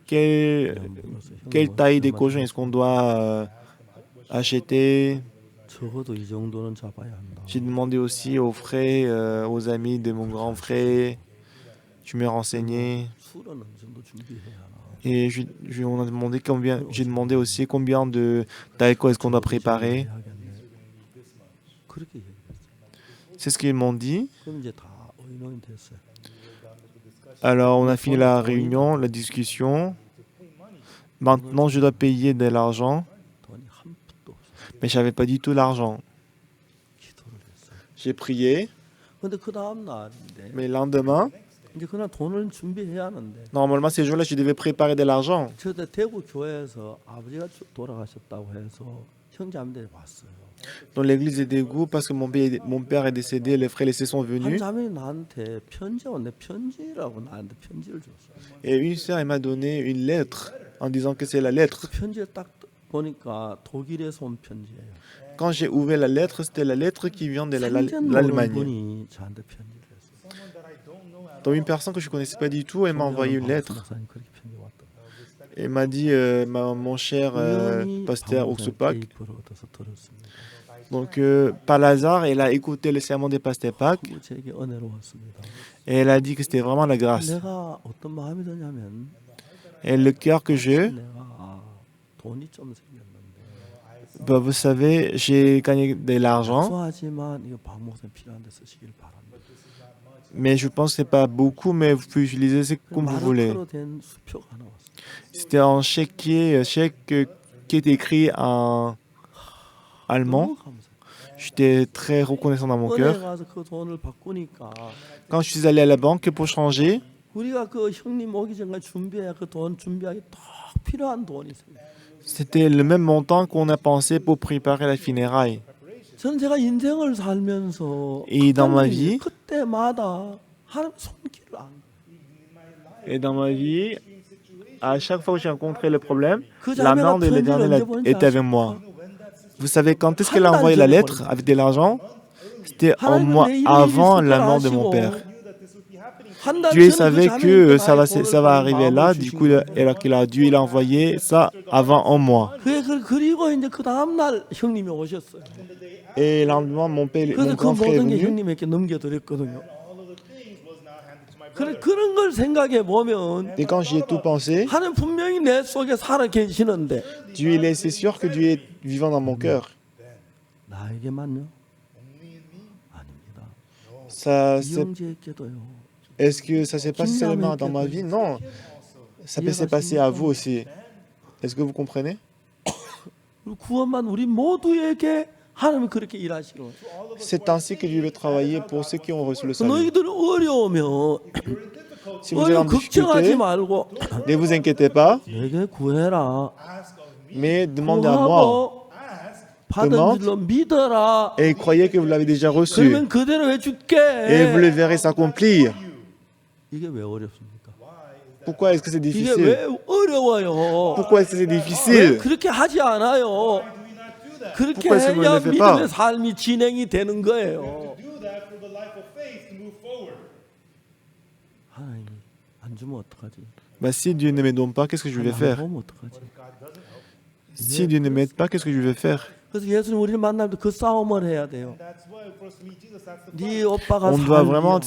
quelle taille de cochon est-ce qu'on doit acheter? 적어도 이 정도는 잡아야 한다. J'ai demandé aussi aux frères, aux amis de mon grand frère. Je me renseignais. 술은 어느 정도 준비해야 하나. Et on a demandé combien. J'ai demandé aussi combien d'alcool est-ce qu'on doit préparer. 그렇게 얘기했어요. C'est ce qu'ils m'ont dit. 그럼 이제 다 의논이 됐어요. Alors, on a fini la réunion, la discussion. Maintenant, je dois payer de l'argent, 돈이 한 푼도 없어요. mais je n'avais pas du tout l'argent. 기도를 했어요. J'ai prié, 근데 그 다음 날인데 mais le lendemain, 이제 그날 돈을 준비해야 하는데 normalement, ces jours-là, je devais préparer de l'argent. 저때 대구 교회에서 아버지가 돌아가셨다고 해서 형제자매들이 왔어요. Dans l'église de Daegu, parce que mon père est décédé, les frères et les sœurs sont 한 venus. 자매이 나한테 편지가 왔는데 편지라고 나한테 편지를 줬어요. Et une sœur, elle m'a donné une lettre en disant que c'est la lettre. 그 편지를 딱 보니까 독일에서 온 편지예요. Quand j'ai ouvert la lettre, c'était la lettre qui vient de 상전 모르는 l'Allemagne. 분이 저한테 편지를 했어요. Donc une personne que je ne connaissais pas du tout, elle m'a envoyé une lettre. 목사님 그렇게 편지 왔더라고요. Elle m'a dit, mon cher pasteur Oksupak, 테이프를 얻어서 들었습니다. donc par hasard, elle a écouté le sermon des pasteurs Pâques 그거 제게 은혜로웠습니다. et elle a dit que c'était vraiment la grâce. 내가 어떤 마음이 드냐면 Et le cœur que j'ai, 내가 돈이 좀 생겼는데 bah, vous savez, j'ai gagné de l'argent, 소하지만 이거 박 목사님 필요한 데 쓰시길 바랍니다. mais je pense que ce n'est pas beaucoup, mais vous pouvez utiliser c'est comme vous voulez. 마르크로 된 수표가 나왔어요. C'était un chèque qui est écrit en allemand. 너무 감사해요. J'étais très reconnaissant dans mon 은혜 cœur. 가서 그 돈을 바꾸니까 Quand je suis allé à la banque pour changer, 우리가 그 형님 오기 전까지 준비해야 그 돈 준비하기 딱 필요한 돈이 있어요. c'était le même montant qu'on a pensé pour préparer la funéraille. 저는 제가 인생을 살면서 Et dans ma vie, 그때마다 하나님 손길을 안 et dans ma vie, à chaque fois que j'ai rencontré le problème, 그 la main 자매가 de 편지를 l'Éternel 언제 보낸지 était avec moi. Vous savez quand est-ce qu'elle a envoyé la lettre avec de l'argent? C'était un mois avant la mort de mon père. 한 달 Dieu 전에 그 savait 자매한테 que 나의 ça va arriver 마음을 là. 주신 Du coup, 거예요. Dieu il a envoyé ça avant un mois. 그리고 이제 그 다음 날 형님이 오셨어요. Et le lendemain, mon 그래서 그 grand frère est 모든 게 venu. 형님에게 넘겨드렸거든요. 그런 걸 생각해 보면 Et quand j'y ai tout pensé, 하나님 분명히 내 속에 살아 계시는데 Dieu il est, c'est sûr que Dieu est vivant dans mon cœur. 나에게만요? 아닙니다. Ça, 이영재에게도요. est-ce que ça s'est passé seulement dans ma vie? Non. Ça peut se passer à vous aussi. Est-ce que vous comprenez? 구원만 우리 모두에게 하나님이 그렇게 일하시고 C'est ainsi que Dieu veut travailler pour ceux qui ont reçu le salut. 너희들 어려우면 Si vous êtes en 걱정하지 difficulté, 말고 ne vous inquiétez pas, 내게 구해라. mais demandez à moi. 구하고 받은 줄로 믿어라. Et croyez que vous l'avez déjà reçu. 그러면 그대로 Et vous le 해줄게. verrez s'accomplir. 이게 왜 어렵습니까? Pourquoi est-ce que c'est 이게 difficile? 왜 어려워요? Pourquoi est-ce que c'est 왜 difficile? 그렇게 하지 않아요? 그렇게 Pourquoi est-ce que vous ne 해야 le faites pas? 믿음의 삶이 진행이 되는 거예요. Do that for the life of faith to move forward. 하나님이 안 주면 어떡하지? Bah, si Dieu ne me donne pas, qu'est-ce que je vais 안 faire? 보면 어떡하지? Si Dieu ne m'aide pas, qu'est-ce que je vais faire? 그래서 예수님 우리를 만날 때 그 싸움을 해야 돼요. That's why for us to meet Jesus, that's the 네 오빠가 On doit vraiment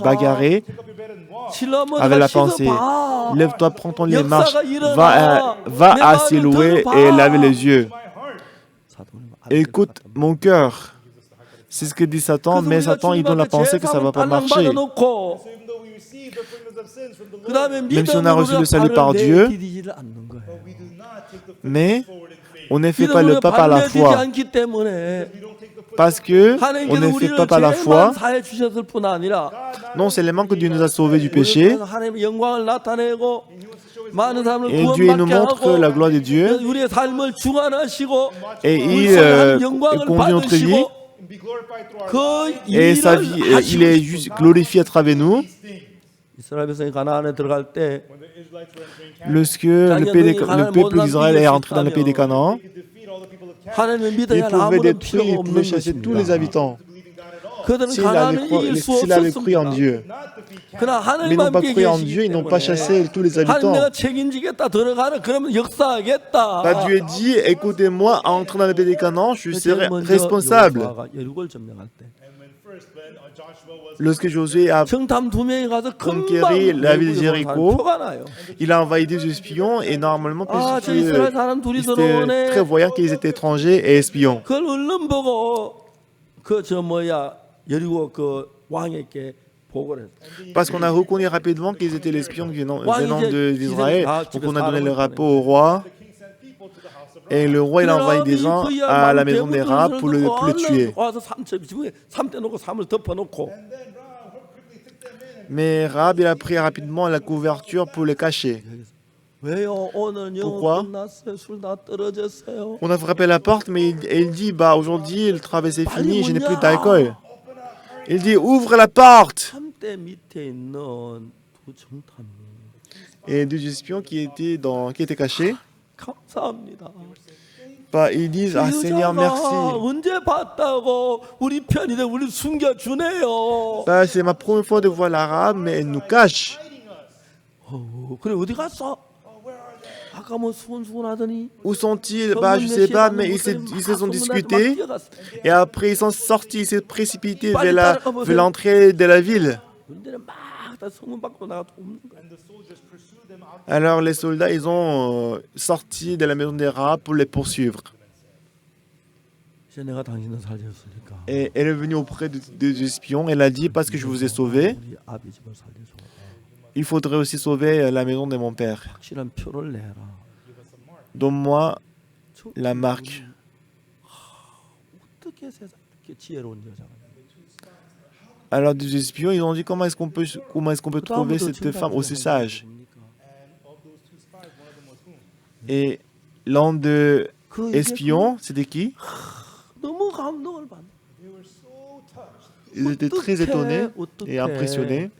bagarrer pick up your bed and walk. 실로몬 avec la 씻어 pensée. 봐. Lève-toi, prends ton lit et marche. 역사가 일어나. Va 내 à 마음을 Siloué 들어봐. et lave les yeux. My heart. 사도는 안 될 것 Écoute 같다. mon cœur. C'est ce que dit Satan, mais Satan, il donne la pensée que ça ne va pas marcher. Even though we receive the forgiveness of sins from the Lord, 그다음에 Même si on a reçu le salut par Dieu, 디디지를 않는 거예요. we do not take the mais forward in faith. on ne fait pas le pas par la 발레디지 foi. 않기 때문에 We don't take the Parce que on 하나님께서 ne fait 우리를 pas par la 죄만 foi. 사해 주셨을 뿐 아니라 Non seulement que Dieu nous a sauvés du péché, 우리가 하나님의 영광을 나타내고 많은 사람을 et Dieu nous 구원받게 montre 하고 la gloire de Dieu, 우리의 삶을 중환하시고 et 우리 il 속에 하나님 영광을 conduit notre vie, 받으시고 and be glorified through our 그 et sa 일을 vie, il 하시고 est juste glorifié à travers nous. 이스라엘 백성이 가나안에 들어갈 때 when the Israelites were entering Canaan. Lorsque le peuple d'Israël est rentré dans le pays des Canaan, They could defeat all the people of Canaan. 하나님을 il 믿어야 pouvait 아무런 détruire, 필요가 il 없는 pouvait chasser tous les 것입니다. habitants Believe in God at all. 그들은 s'il 가나안을 avait, 이길 수 s'il avait cru en 없었습니다. Dieu. Not defeat Canaan. 그러나 Mais ils 하나님 n'ont pas 함께 cru en 계시기 Dieu, ils n'ont pas 때문에 chassé tous les 하나님 habitants. 내가 책임지겠다 들어가는 그러면 역사하겠다. Bah, Dieu dit, écoutez-moi, en entrant dans le pays des Canaan, je serai 먼저 responsable. 여호수아가 여리고를 점령할 때 And when Joshua was Lorsque Josué a 정탐 2명이 가서 금방 conquérir la ville de 여리고에 Jéricho, 표가 나요. il a envoyé des espions et normalement, 아, puisque 저 이스라엘 사람 둘이 c'était 들어오네. prévoyant qu'ils étaient étrangers et espions. 그걸 얼른 보고 그 저 뭐야 여리고 그 왕에게 보고를 했어. Parce qu'on a reconnu rapidement qu'ils étaient les espions venant d'Israël. Donc on a donné le rapport au roi. Et le roi, il a envoyé des gens à la maison des rats pour le tuer. 와서 삼대 놓고 삼을 덮어놓고 Mais Rahab, il a pris rapidement la couverture pour le cacher. 왜요? 오늘 Pourquoi? 영어 끝났어요. 술 다 떨어졌어요. On a frappé la porte, mais il dit, bah aujourd'hui, le travail c'est fini, je n'ai plus d'alcool. Il dit, ouvre la porte. 삼대 밑에 있는 두 정탐이 Et deux espions qui étaient cachés, 감사합니다. bah, ils disent, ah Seigneur, merci. 언제 봤다고 우리 편이 돼 우리 숨겨주네요. Bah, c'est ma première fois de voir l'arabe, mais elle nous cache. 그래 어디 갔어? 아까 뭐 수근수근하더니 Où sont-ils? Bah, je sais pas, mais ils se sont discutés. Et après, ils sont sortis, ils se précipités vers l'entrée de la ville. 군대는 막다 성문 밖으로 나가도 없는 거야. and the soldiers pursued them out. Alors, les soldats, ils ont sorti de la maison des rats pour les poursuivre. 이제 내가 당신을 살렸으니까 Et elle est venue auprès des espions. Elle a dit, parce que je vous ai sauvé, 우리 아비 집을 살려줘. il faudrait aussi sauver la maison de mon père. 확실한 표를 내라. Donne-moi la marque. 어떻게 세상 이렇게 지혜로운 여자가? Alors, des espions, ils ont dit, comment est-ce qu'on peut trouver cette femme aussi sage? Et l'un des espions, c'était qui? 너무 감동을 받는. Ils étaient très étonnés et impressionnés.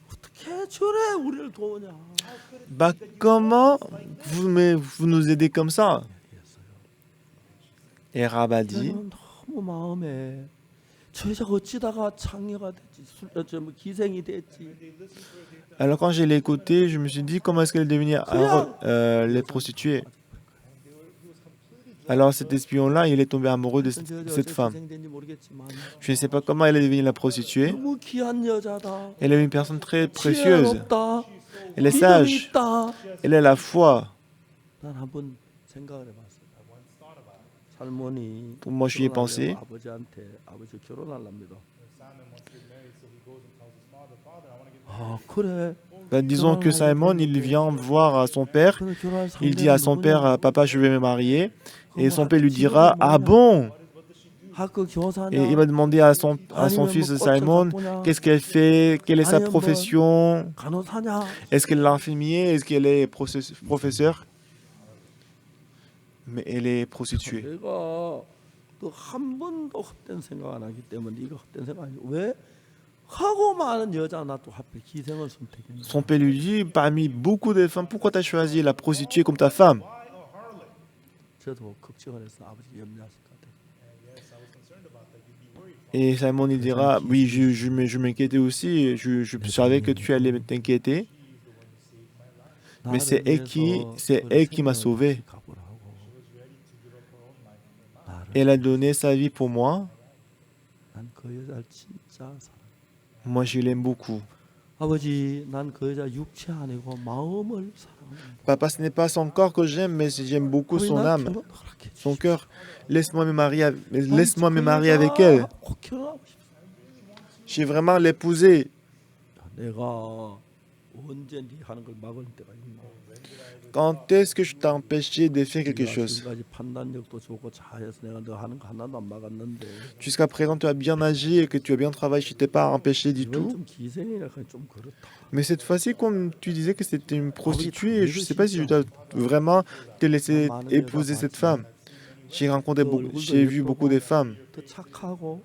어떻게 저래 우리를 도우냐? Bah, comment vous nous aidez comme ça? Et Rahab a dit, 저는 너무 마음에 저 여자가 어찌다가 창녀가 됐지, 뭐 기생이 됐지. alors quand je l'ai écouté, je me suis dit, comment est-ce qu'elle est devenue les prostituées? Alors cet espion-là, il est tombé amoureux de cette femme. 기생된지 모르겠지만 Je ne sais pas comment elle est devenue la prostituée. 너무 귀한 여자다. Elle est une personne très précieuse. 지혜롭다. Elle est 믿음이 sage. 있다. Elle a la foi. 난 한번 생각을 해봤어요. 살몬이 Pour moi, j'y ai pensé. 아버지한테 아버지 결혼하랍니다. 아 그래. Ben, disons que Simon, il vient voir à son père. 그래, 결혼할 Il dit 상대는 à son père, 누구냐? papa, je vais me marier. Et son père lui dira, ah bon? 학교 교사냐? Et il va demander à son fils Simon, qu'est-ce qu'elle fait? Quelle est sa profession? 간호사냐? Est-ce qu'elle est infirmier? Est-ce qu'elle est professeur? Mais elle est prostituée. 내가 또 한 번도 헛된 생각 안 하기 때문에 이거 헛된 생각 아니고 왜 하고 많은 여자 나 또 하필 기생을 선택했냐? Son père lui dit, parmi beaucoup de femmes, pourquoi tu as choisi la prostituée comme ta femme? 저도 걱정을 해서 아버지 염려하실 것 같아요. Et Simon il dira, oui, je m'inquiétais aussi, je savais que tu allais t'inquiéter, mais c'est elle qui m'a sauvé. Elle a donné sa vie pour moi. 난그 여자를 진짜 사랑. Moi, je l'aime beaucoup. 아버지, 난 그 여자 육체 아니고 마음을 사랑합니다. Papa, ce n'est pas son corps que j'aime, mais j'aime beaucoup son 난 âme, 결혼 허락해 주십시오. son cœur. Laisse-moi me marier avec elle. 꼭 결혼하고 싶어. Je vais vraiment l'épouser. 내가 언제 네 하는 걸 막을 때가 있나? Quand est-ce que je t'ai empêché de faire quelque chose? 지금까지 판단력도 좋고 잘해서 내가 너 하는 거 하나도 안 막았는데 Jusqu'à présent, tu as bien agi et que tu as bien travaillé, je ne t'ai pas empêché du 이건 tout. 좀 기생이라 좀 그렇다. Mais cette fois-ci, comme tu disais que c'était une prostituée, je ne sais pas si je dois vraiment te laisser épouser cette femme. J'ai vu beaucoup de femmes. 더 착하고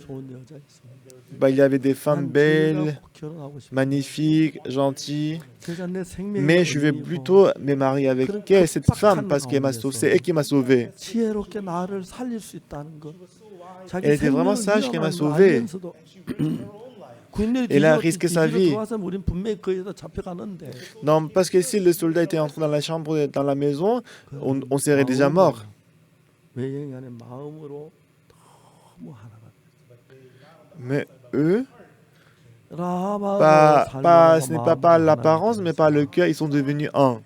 좋은 여자 있습니다. Il y avait des femmes 난 belles, 주인하고 결혼하고 싶어. magnifiques, gentilles. 제가 내 생명을 Mais je vais 의미하고 plutôt me marier avec elle, cette femme, parce qu'elle m'a sauvé. C'est elle qui m'a sauvé. 지혜롭게 나를 살릴 수 있다는 것. 자기 Elle était vraiment 생명을 sage qu'elle m'a 위험한 걸 sauvé. 알면서도 구인들이 Elle a 뒤집어 risqué sa vie. 들어와서 우린 분명히 거기다 잡혀가는데 Non, parce que si le soldat était entré dans la chambre, dans la maison, on serait déjà mort. 외영이 안에 마음으로 너무 하나가 Mais eux, 라하바하고 ce n'est pas par l'apparence, mais par le cœur, ils sont devenus un.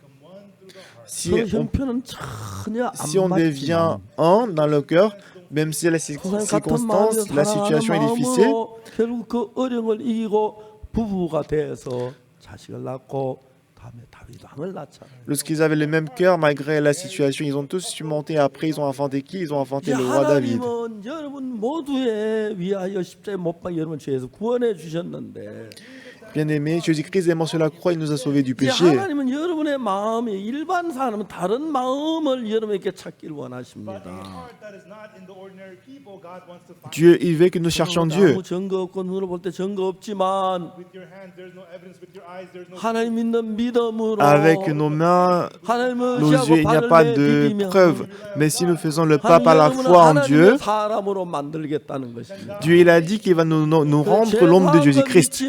Si 그 on, 형편은 전혀 si on 안 devient 맞지만 un dans le cœur, même si la circonstance, la situation est difficile, 결국 그 어려움을 이기고 부부가 돼서 자식을 낳고 다음에 다윗 왕을 낳잖아요. lorsqu'ils avaient le même cœur, malgré la situation, ils ont tous surmonté. Après, ils ont enfanté qui? Ils ont enfanté 이제 le roi David. 하나님은 여러분 모두의 위하여 십자에 못 박혀 여러분 죄에서 구원해 주셨는데 Bien-aimé, Jésus-Christ est mort sur la croix, il nous a sauvés du 이제 péché. 하나님은 여러분의 마음이 일반 사람은 다른 마음을 여러분에게 찾기를 원하십니다. That is not in the ordinary people. God wants to find. Dieu, il veut que nous cherchions Dieu. 아무 증거 없고 눈으로 볼 때 증거 없지만 With your hands, there's no evidence. With your eyes, there's no. 하나님 믿는 믿음으로 Avec nos mains, 하나님을 nos 의지하고 yeux, il n'y a 발을 pas de 내디디며 preuve. Mais si nous faisons le pas 하나님 par la 여러분을 foi en Dieu, 하나님의 사람으로 만들겠다는 것입니다. Dieu, il a dit qu'il va nous rendre l'ombre de Jésus-Christ.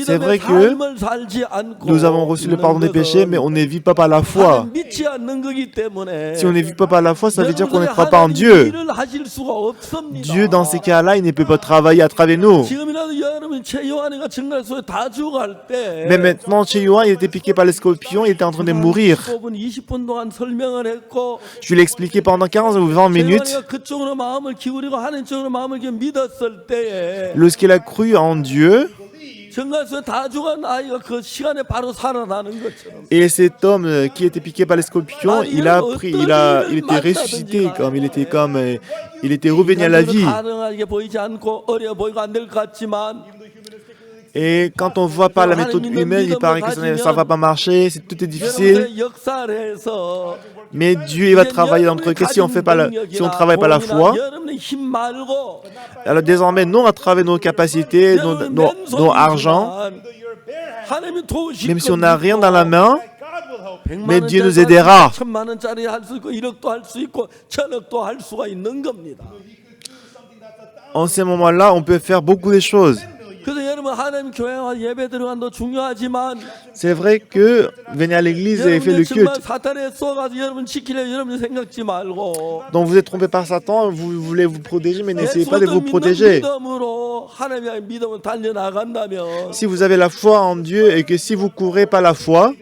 C'est vrai que nous avons reçu le pardon des péchés, mais on ne vit pas par la foi. Si on ne vit pas par la foi, ça veut dire qu'on ne croit pas en Dieu. Dieu, dans ces cas-là, il ne peut pas travailler à travers nous. Mais maintenant, chez Johan, il était piqué par le scorpion, il était en train de mourir. Je lui ai expliqué pendant 15 ou 20 minutes. Lorsqu'il a cru en Dieu, et cet homme qui était piqué par les scorpions, il était ressuscité, il était revenu à la vie. Et quand on voit par la méthode humaine, il paraît que ça ne va pas marcher, tout est difficile. Mais Dieu, il va travailler dans notre cœur si on ne travaille pas la foi. Alors désormais, non à travers nos capacités, nos argent, même si on n'a rien dans la main, mais Dieu nous aidera. En ce moment-là, on peut faire beaucoup de choses. C'est vrai que venir à l'église et faire le culte. Donc vous êtes trompé par Satan, vous voulez vous protéger, mais n'essayez pas de vous protéger. Si vous avez la foi en Dieu et que si vous courez par la foi,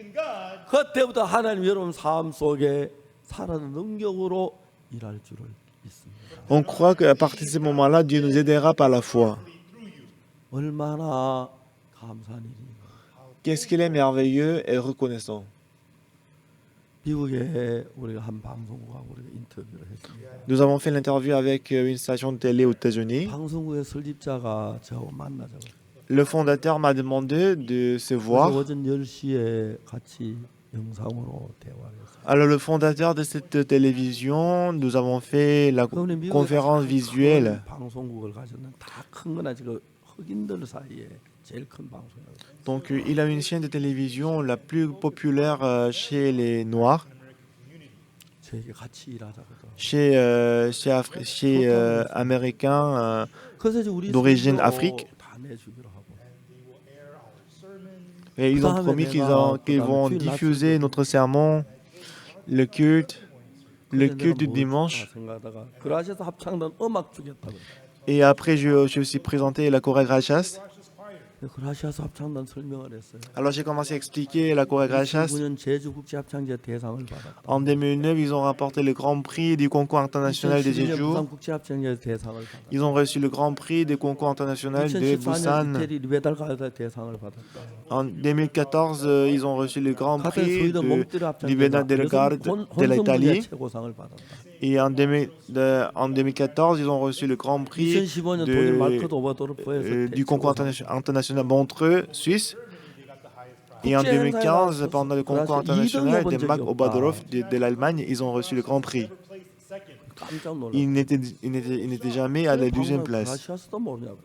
on croit qu'à partir de ce moment-là, Dieu nous aidera par la foi. Qu'est-ce qu'il est merveilleux et reconnaissant. Nous avons fait l'interview avec une station de télé aux États-Unis. Le fondateur m'a demandé de se voir. Alors le fondateur de cette télévision, nous avons fait la conférence visuelle. Donc il a une chaîne de télévision la plus populaire chez les Noirs, chez Américains d'origine Afrique. Et ils ont promis qu'ils vont diffuser notre sermon, le culte du dimanche. Et après, je me suis présenté la chorale Grachas. 그라시아스 합창단 설명을 했어요. Alors j'ai commencé à expliquer la chorale Gracias. 2009년 제주 국제 합창제 대상을 받았다. En 2009, ils ont remporté le grand prix du concours international de 2012년 Jeju. 부산 국제 합창제 대상을 받았다. Ils ont reçu le grand prix du concours international de 2014년 Busan. 이태리 리베달 가요대 대상을 받았다. En 2014, ils ont reçu le grand 같은 prix 스웨덴 de 몽뜨리 합창제 Libeda del Garde de l'Italie. 최고상을 받았다. Et en 2014, ils ont reçu le grand prix 2015년 독일 말크트 오버도르프에서 du concours international Montreux, Suisse. Et en 2015, pendant le concours international de Marc Oberdorf de l'Allemagne, ils ont reçu le grand prix. 깜짝 놀랐어요. Ils n'étaient jamais à la 12e place. 그라시아스도 모르냐고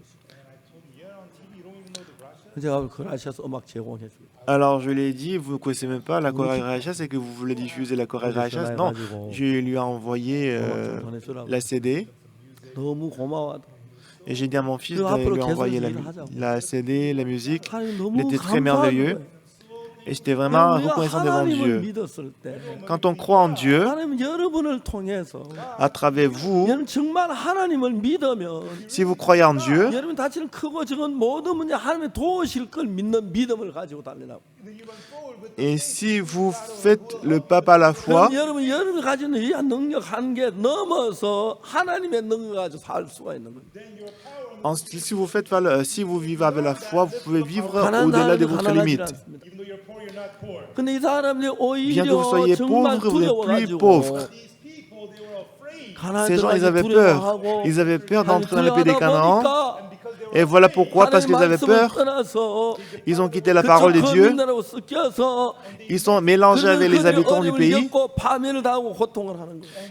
그랬어요. 제가 그라시아스 음악 제공해 주고. Alors je lui ai dit, vous ne connaissez même pas la chorale Gracias et que vous voulez diffuser la chorale Gracias. Non, je lui ai envoyé la CD 너무 고마워. et j'ai dit à mon fils de lui envoyer la CD, la musique. Il était très merveilleux et j'étais vraiment reconnaissant devant Dieu. 믿었을 때 Quand on croit en Dieu, 하나님 여러분을 통해서 à travers vous, 여러분 정말 하나님을 믿으면 si vous croyez en Dieu, 여러분 다치는 크고 적은 모든 문제 하나님이 도우실 걸 믿는 믿음을 가지고 달리라고. et si vous faites le pas par la foi, 그럼 여러분이 가지는 이 능력 한계 넘어서 하나님의 능력 가지고 살 수가 있는 거예요. si vous vivez avec la foi, vous pouvez vivre au-delà de votre limite. 근데 이 사람들이 Bien que vous 오히려 soyez 정말 pauvres, vous n'êtes plus 두려워가지고 pauvres. Ces gens, ils avaient peur. Ils avaient peur d'entrer dans le pays des Canaan. Et voilà pourquoi, parce qu'ils avaient peur, ils ont quitté la parole de Dieu. Ils sont mélangés avec les habitants du pays.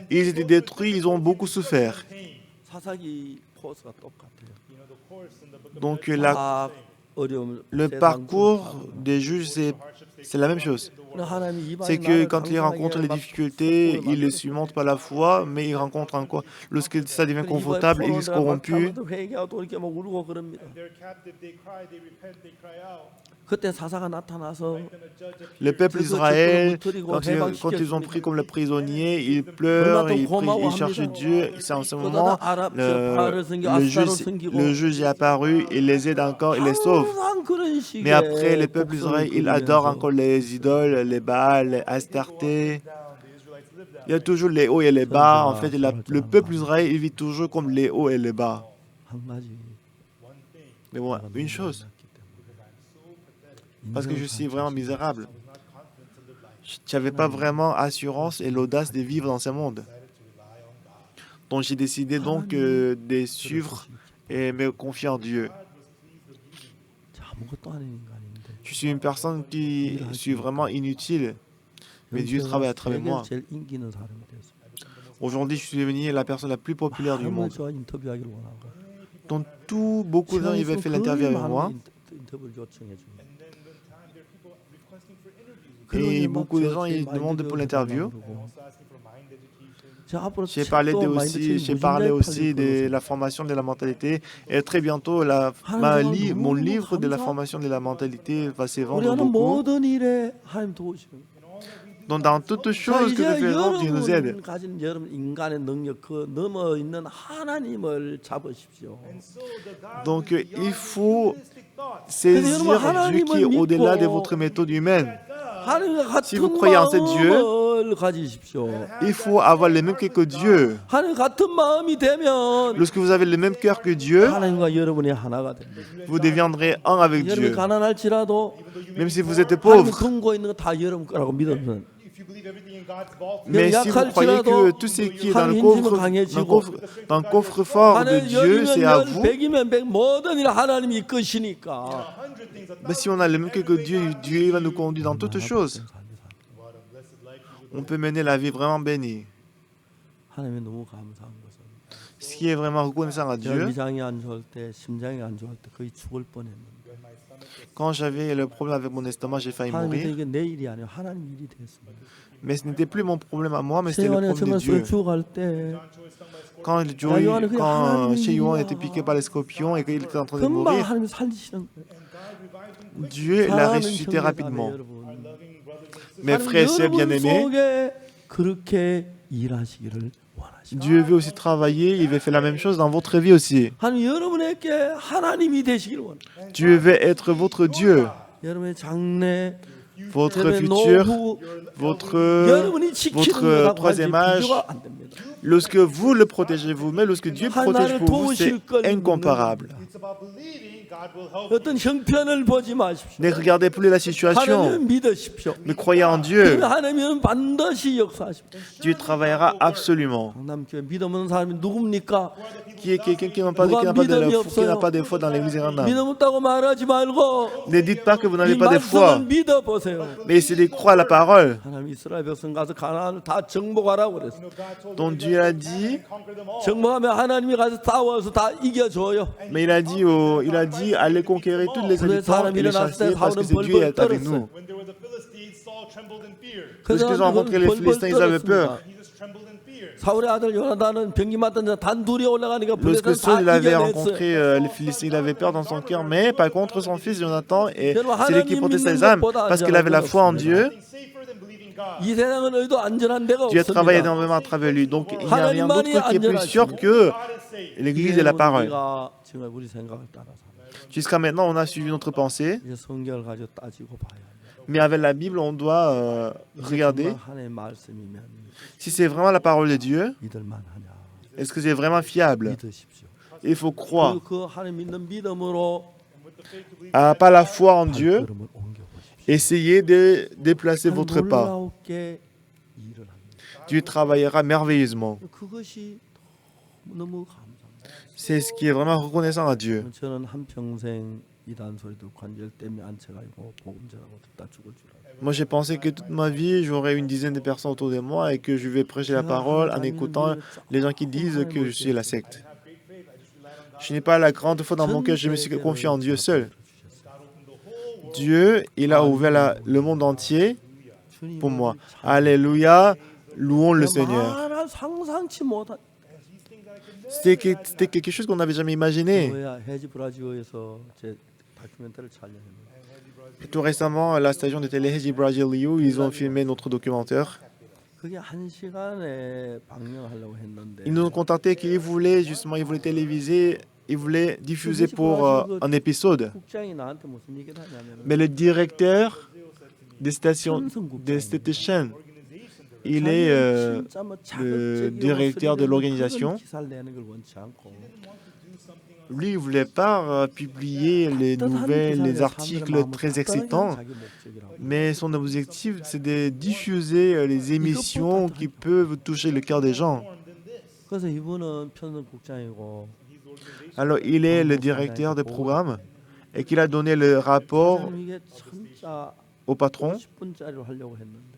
Ils étaient détruits, ils ont beaucoup souffert. Donc le parcours des juges, c'est la même chose. C'est que quand ils rencontrent les difficultés, ils les surmontent par la foi, mais ils rencontrent encore, lorsque ça devient confortable, ils sont corrompus. 그때 사사가 나타나서 Le peuple d'Israël, quand ils ont pris comme les prisonniers, ils pleurent, ils prient, ils cherchent Dieu. C'est en ce moment le juge est apparu, il les aide encore, il les sauve. Mais après, le peuple d'Israël, il adore encore les idoles, les Baals, les Astartés. Il y a toujours les hauts et les bas. En fait, le peuple d'Israël, il vit toujours comme les hauts et les bas. Mais bon, une chose. Parce que je suis vraiment misérable. Je n'avais pas vraiment assurance et l'audace de vivre dans ce monde. Donc j'ai décidé donc de suivre et me confier en Dieu. Je suis une personne qui suis vraiment inutile, mais Dieu travaille à travers moi. Aujourd'hui, je suis devenu la personne la plus populaire du monde. Donc beaucoup de gens ils veulent faire l'interview avec moi. Et beaucoup de gens ils demandent pour l'interview. J'ai parlé aussi de la formation de la mentalité. Et très bientôt, mon livre de la formation de la mentalité va se vendre beaucoup. Donc dans toutes choses que nous faisons, Dieu nous aide. Donc il faut saisir Dieu qui est au-delà de votre méthode humaine. Si vous croyez en ce Dieu, il faut avoir le même cœur que Dieu. Lorsque vous avez le même cœur que Dieu, vous deviendrez un avec Dieu. Même si vous êtes pauvre. Mais si vous croyez que tout ce qui est dans le coffre-fort de Dieu, c'est à vous. Mais si on a le même cœur que Dieu, Dieu va nous conduire dans toutes choses. On peut mener la vie vraiment bénie. Ce qui est vraiment reconnaissant à Dieu, quand j'avais le problème avec mon estomac, j'ai failli mourir. Mais ce n'était plus mon problème à moi, mais c'était le problème de Dieu. Quand Chéyuan était piqué par les scorpions et qu'il était en train de mourir, Dieu l'a ressuscité rapidement. Mes frères et sœurs bien-aimés, Dieu veut aussi travailler, il veut faire la même chose dans votre vie aussi. 하나님 여러분에게 하나님이 되시길 원합니다. Dieu veut être votre Dieu, 여러분의 장래, votre 여러분의 futur, 노후, votre 여러분이 지키는 거하고 troisième âge. 비교가 안 됩니다. Lorsque vous le protégez vous-même, lorsque Dieu protège pour vous, c'est incomparable. It's about believing God will help. 어떤 형편을 보지 마십시오. Ne regardez plus la situation, 하나님을 믿으십시오. mais croyez en Dieu. 하나님은 반드시 역사하십니다. Dieu travaillera absolument. 강남교회 믿음 없는 사람이 누굽니까? Qui est quelqu'un qui n'a pas de foi dans l'église Irana? 믿음 없다고 말하지 말고 Ne dites pas que vous n'avez 이 pas de foi, 말씀을 믿어보세요. mais essayez de croire à la parole 하나님 이스라엘 백성 가서 가나안을 다 정복하라고 그랬어요. dont Dieu a dit. Conquer them all. 정복하면 하나님이 가서 싸워서 다 이겨줘요. Mais il a dit allez conquérir tous les habitants et les chasser parce que c'est Dieu qui est avec nous. When there was a Philistine, Saul trembled in fear. Lorsqu'ils ont rencontré les Philistins, ils avaient peur. He just trembled in fear. 사울의 아들 요나단은 병기 맞던 자 단둘이 올라가니까 Lorsque 블레셋 다 Saul il avait 이겨냈어요. rencontré les Philistins, il avait peur dans son cœur, mais par contre son fils Jonathan, et c'est lui qui portait ses âmes parce qu'il avait la foi en Dieu. Nothing safer than believing God. 이 세상은 의도 안전한 데가 Dieu a travaillé 없습니다. énormément à travers lui, donc il n'y a rien d'autre qui est plus sûr que l'Église et la parole. 우리가 지금 우리 생각을 따라서 Jusqu'à maintenant, on a suivi notre pensée, 이제 성경을 가지고 따지고 봐야 합니다. mais avec la Bible, on doit regarder 정말 하나님의 말씀이면 si c'est vraiment la parole de Dieu, 믿을만하냐 est-ce que c'est vraiment fiable. 믿으십시오. Il faut croire. 그 하나님 믿는 믿음으로 Pas la foi en Dieu, 발걸음을 옮겨보십시오. essayez de déplacer 하나님 votre pas. 놀라우게 일을 합니다. Dieu travaillera merveilleusement. 그것이 너무 감사합니다. C'est ce qui est vraiment reconnaissant à Dieu. 저는 한 평생 이단 소리 듣고 관절 때문에 안쳐가지고 복음 전하고 듣다 죽을 줄 알아요. Moi, j'ai pensé que toute ma vie, j'aurais une dizaine de personnes autour de moi et que je vais prêcher la parole en écoutant les gens qui disent que je suis la secte. Je n'ai pas la grande foi dans mon cœur, je me suis confié en Dieu seul. Dieu, il a ouvert le monde entier pour moi. Alléluia, louons le Seigneur. 말할 상상치 못한 C'était quelque chose qu'on n'avait jamais imaginé. 뭐야 해지 브라지오에서 제 다큐멘터리를 촬영했는데 Et tout récemment, à la station de télé Heji Brazilio, ils ont filmé notre documentaire. 그게 1시간에 방영하려고 했는데 Ils nous ont contacté qu'ils voulaient téléviser, ils voulaient diffuser pour un épisode. 국장이 나한테 무슨 얘기를 하냐면 Mais le directeur des stations, de cette chaîne, il est le directeur de l'organisation. Lui, il ne voulait pas publier les nouvelles, les articles très excitants, mais son objectif, c'est de diffuser les émissions qui peuvent toucher le cœur des gens. 그래서 이분은 편성국장이고 Alors, il est le directeur des programmes et qu'il a donné le rapport 이게 진짜 au patron. 10분짜리로 하려고 했는데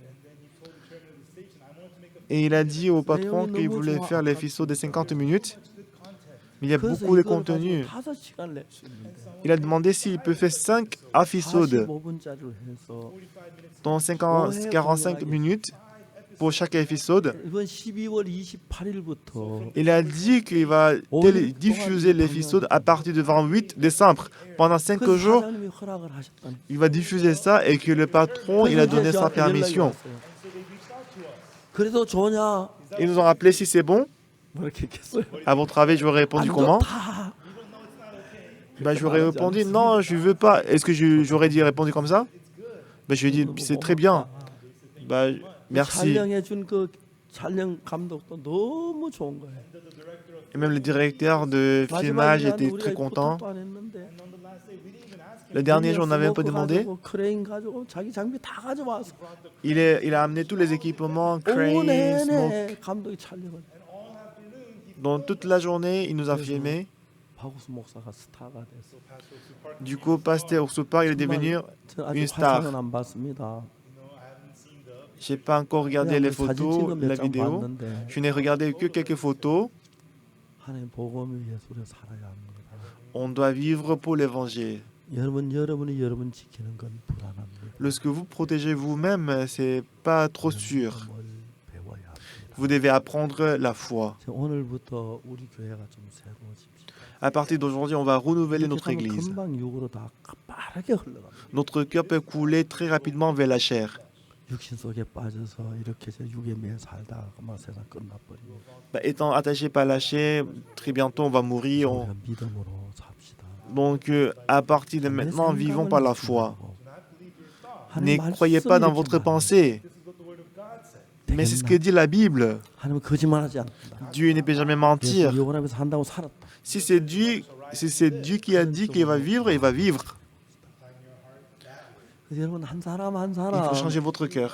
Et il a dit au patron qu'il voulait faire les ficeaux de 50 minutes. Mais il y a beaucoup de contenu. 5시간 낼수 있는데 Il a demandé s'il peut faire 5 épisodes 45분짜리로 해서 dans 45 minutes pour chaque épisode. 이번 12월 28일부터 Il a dit qu'il va diffuser l'épisode à partir du 28 décembre. Pendant 5 jours, 사장님이 허락을 하셨다는 il va diffuser ça et que le patron, il a donné sa permission. 그래도 좋냐? Ils nous ont rappelé si c'est bon. 뭐 이렇게 했어요. À votre avis, j'aurais répondu 안 comment? 좋다. J'aurais répondu non, je veux pas. Est-ce que j'aurais dit répondu comme ça? Je lui ai dit c'est très bien. Merci. 촬영해 준 그 촬영 감독도 너무 좋은 거예요. Et même le directeur de filmage était très content. 부탁도 안 했는데 Le dernier jour, on n'avait pas demandé. 크레인 가지고 자기 장비 다 가져와서 Il a amené tous les équipements, cranes, smoke. 내내 감독이 촬영을. Dans toute la journée, il nous a filmé. 박우수 목사가 스타가 됐어. Du coup, Pasteur Ousoupa, il est devenu 저는 une 아직 star. 화상은 안 봤습니다. Je n'ai pas encore regardé les 사진 photos, 찍은 la 몇장 vidéo. 봤는데 Je n'ai regardé que quelques photos. 하나님 복음을 예수로 살아야 합니다. On doit vivre pour l'évangile. 여러분이 여러분 지키는 건 불안합니다. Lorsque vous protégez vous-même, c'est pas trop sûr. 복음을 배워야 합니다. Vous devez apprendre la foi. 오늘부터 우리 교회가 좀 새로워집시다. À partir d'aujourd'hui, on va renouveler notre 이렇게 하면 église. 금방 육으로 다 빠르게 흘러갑니다. Notre cœur peut couler très rapidement vers la chair. 육신 속에 빠져서 이렇게 저 육에 매여 살다가 막 세상 끝나버리고 Étant attaché par la chair, très bientôt on va mourir. 우리가 믿음으로 삽시다. Donc, à partir de maintenant, vivons par la foi. Ne 하나님 croyez pas dans 말씀을 votre 이렇게 pensée. Mais c'est ce que dit la Bible. 하나님은 거짓말하지 않는다. Dieu ne peut jamais 그래서 mentir. 요한에서 산다고 살았다. Si c'est Dieu qui a dit qu'il va vivre, il va vivre. 그래서 여러분 한 사람 한 Il 사람 faut changer votre cœur.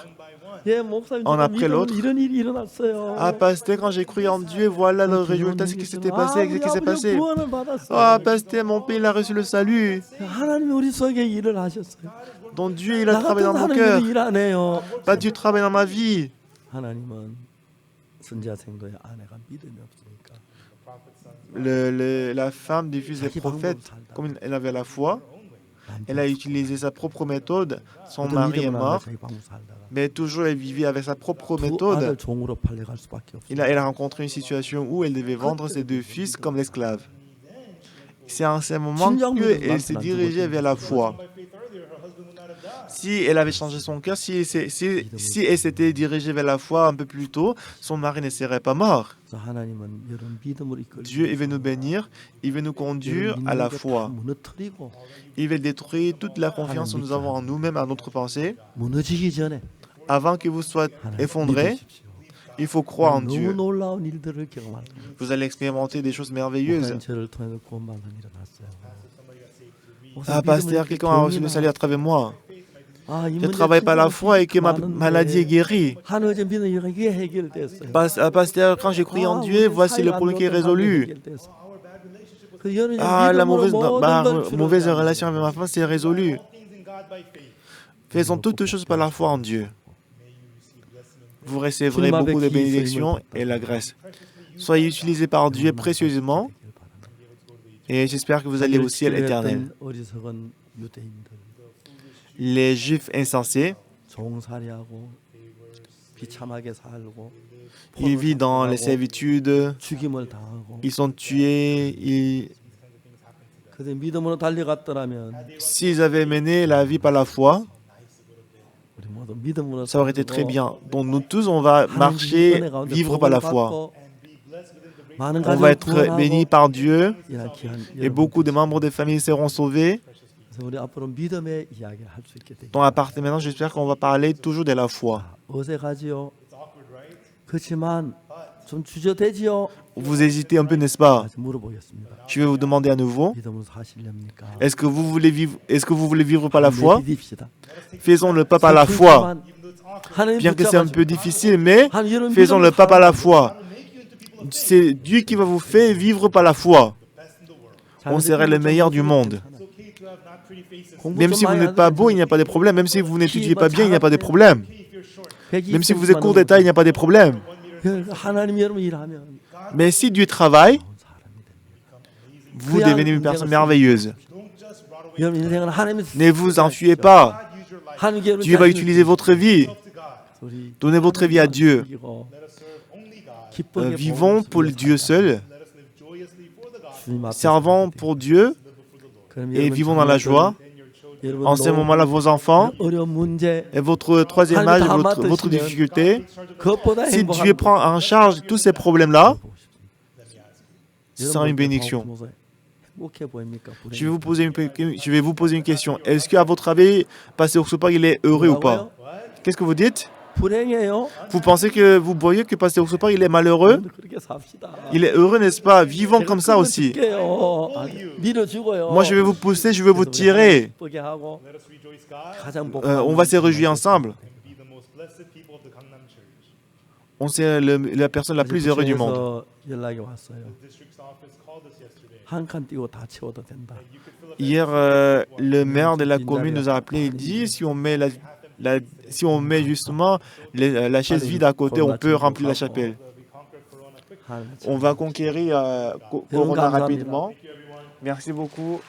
예, 목사님 Un 제가 après 믿음으로 l'autre. 이런 일이 일어났어요. Ah, pasteur, quand j'ai cru en Dieu, voilà le résultat, ce qui s'était passé, ce qui s'est passé. 구원을 받았어요. Ah, pasteur, mon père, il a reçu le salut. 하나님이 우리 속에 일을 하셨어요. Donc Dieu, il a 나 travaillé 같은 dans mon cœur. 하나님이 일 안 해요. Pas Dieu travaille dans ma vie. 하나님은 선지자 생도의 아내가 믿음이 없으니까 La femme du fils des prophètes, comme elle avait la foi, elle a utilisé sa propre méthode. Son mari est mort, 자기 방법 살다가 mais toujours elle vivait avec sa propre 두 아들 méthode. 종으로 팔려갈 수밖에 없어요. Elle a rencontré une situation où elle devait vendre ses deux fils comme l'esclave. C'est en ce moment qu'elle s'est dirigée vers la foi. Si elle avait changé son cœur, si elle s'était dirigée vers la foi un peu plus tôt, son mari ne serait pas mort. 그래서 하나님은 여러분 믿음으로 이끌고 Dieu, il veut nous bénir, il veut nous conduire à la foi. 무너뜨리고 Il veut détruire toute la confiance que nous avons en nous-mêmes, à notre pensée. 무너지기 전에 Avant que vous soyez 하나님 effondrés, 믿으십시오. il faut croire en 너무 Dieu. 놀라운 일들을 경험할 겁니다. Vous allez expérimenter des choses merveilleuses. 목사님 저를 통해서 구원받는 일어났어요. Ah, pasteur, quelqu'un a reçu le salut à travers moi. 아, 이 Je 문제 travaille par la foi et que ma 많은데 maladie est guérie. 하나님 믿는 이게 해결됐어요. Pasteur, quand j'ai cru en Dieu, voici le problème qui est résolu. Ah, la mauvaise relation avec ma femme, c'est résolu. Faisons toutes choses par la foi en Dieu. Vous recevrez beaucoup de bénédictions et la grâce. Soyez utilisés par Dieu précieusement et j'espère que vous allez au ciel éternel. 어리석은 유대인들 Les Juifs insensés, 종살이하고 비참하게 살고 ils vivent dans les servitudes, 죽임을 당하고 ils sont tués. 그들 믿음으로 달려갔더라면 S'ils avaient mené la vie par la foi, 우리 모두 믿음으로 ça aurait été très bien. Donc nous tous, on va marcher, vivre par la foi. 많은 On va 가정을 être bénis 구원하고 par Dieu 이런 귀한 et beaucoup de membres des familles seront sauvés. 그래서 우리 앞으로 믿음의 이야기를 할 수 있게 되기 Donc à partir de maintenant, j'espère qu'on va parler toujours de la foi. 어색하지요. 그렇지만 좀 주저되지요. Vous hésitez un peu, n'est-ce pas? 다시 물어보겠습니다. Je vais vous demander à nouveau, 믿음으로 사시렵니까? est-ce que vous voulez vivre par la foi? 믿읍시다. Faisons le pas par la foi. Bien que c'est un peu difficile, mais faisons le pas par la foi. C'est Dieu qui va vous faire vivre par la foi. On serait le meilleur du monde. Même si vous n'êtes pas beau, il n'y a pas de problème. Même si vous n'étudiez pas bien, il n'y a pas de problème. Même si vous êtes court d'état, il n'y a pas de problème. 하나님 여러분 일하면 Mais si Dieu travaille, 사람이 됩니다. vous devenez une personne merveilleuse. 여러분 인생은 하나님의 Ne vous enfuyez pas. 하나님께 Dieu va utiliser votre vie. 우리 Donnez votre vie à Dieu. 이기고 기쁘게 Vivons pour le Dieu seul. 주님 앞에 Servons pour Dieu 그럼 et 여러분 vivons dans la joie. 여러분 En ce moment-là, vos enfants 어려운 문제 et votre troisième âge, votre difficulté, 그것보다 si 행복한 Dieu prend en charge tous ces problèmes-là, 보고 싶습니다. ce sera une bénédiction. 행복해 보입니까? Je vais vous poser une question. Est-ce qu'à votre avis, Pasteur Oxopa, il est heureux ou pas? Qu'est-ce que vous dites? 불행해요. Vous pensez que vous voyez que Pasteur Oxopa, il est malheureux? 그렇게 삽시다. Il est heureux, n'est-ce pas? Vivons comme ça aussi. 밀어주고요. Moi, je vais vous pousser, je vais vous tirer. 기쁘게 하고 가장 On va se réjouir ensemble. On c'est la personne la plus heureuse du monde. 연락이 왔어요. 한 칸 띄고 다 채워도 된다. Hier, le maire de la commune nous a appelé et dit si on met si on met justement la chaise vide à côté, on peut remplir la chapelle. On va conquérir Corona rapidement. Merci beaucoup.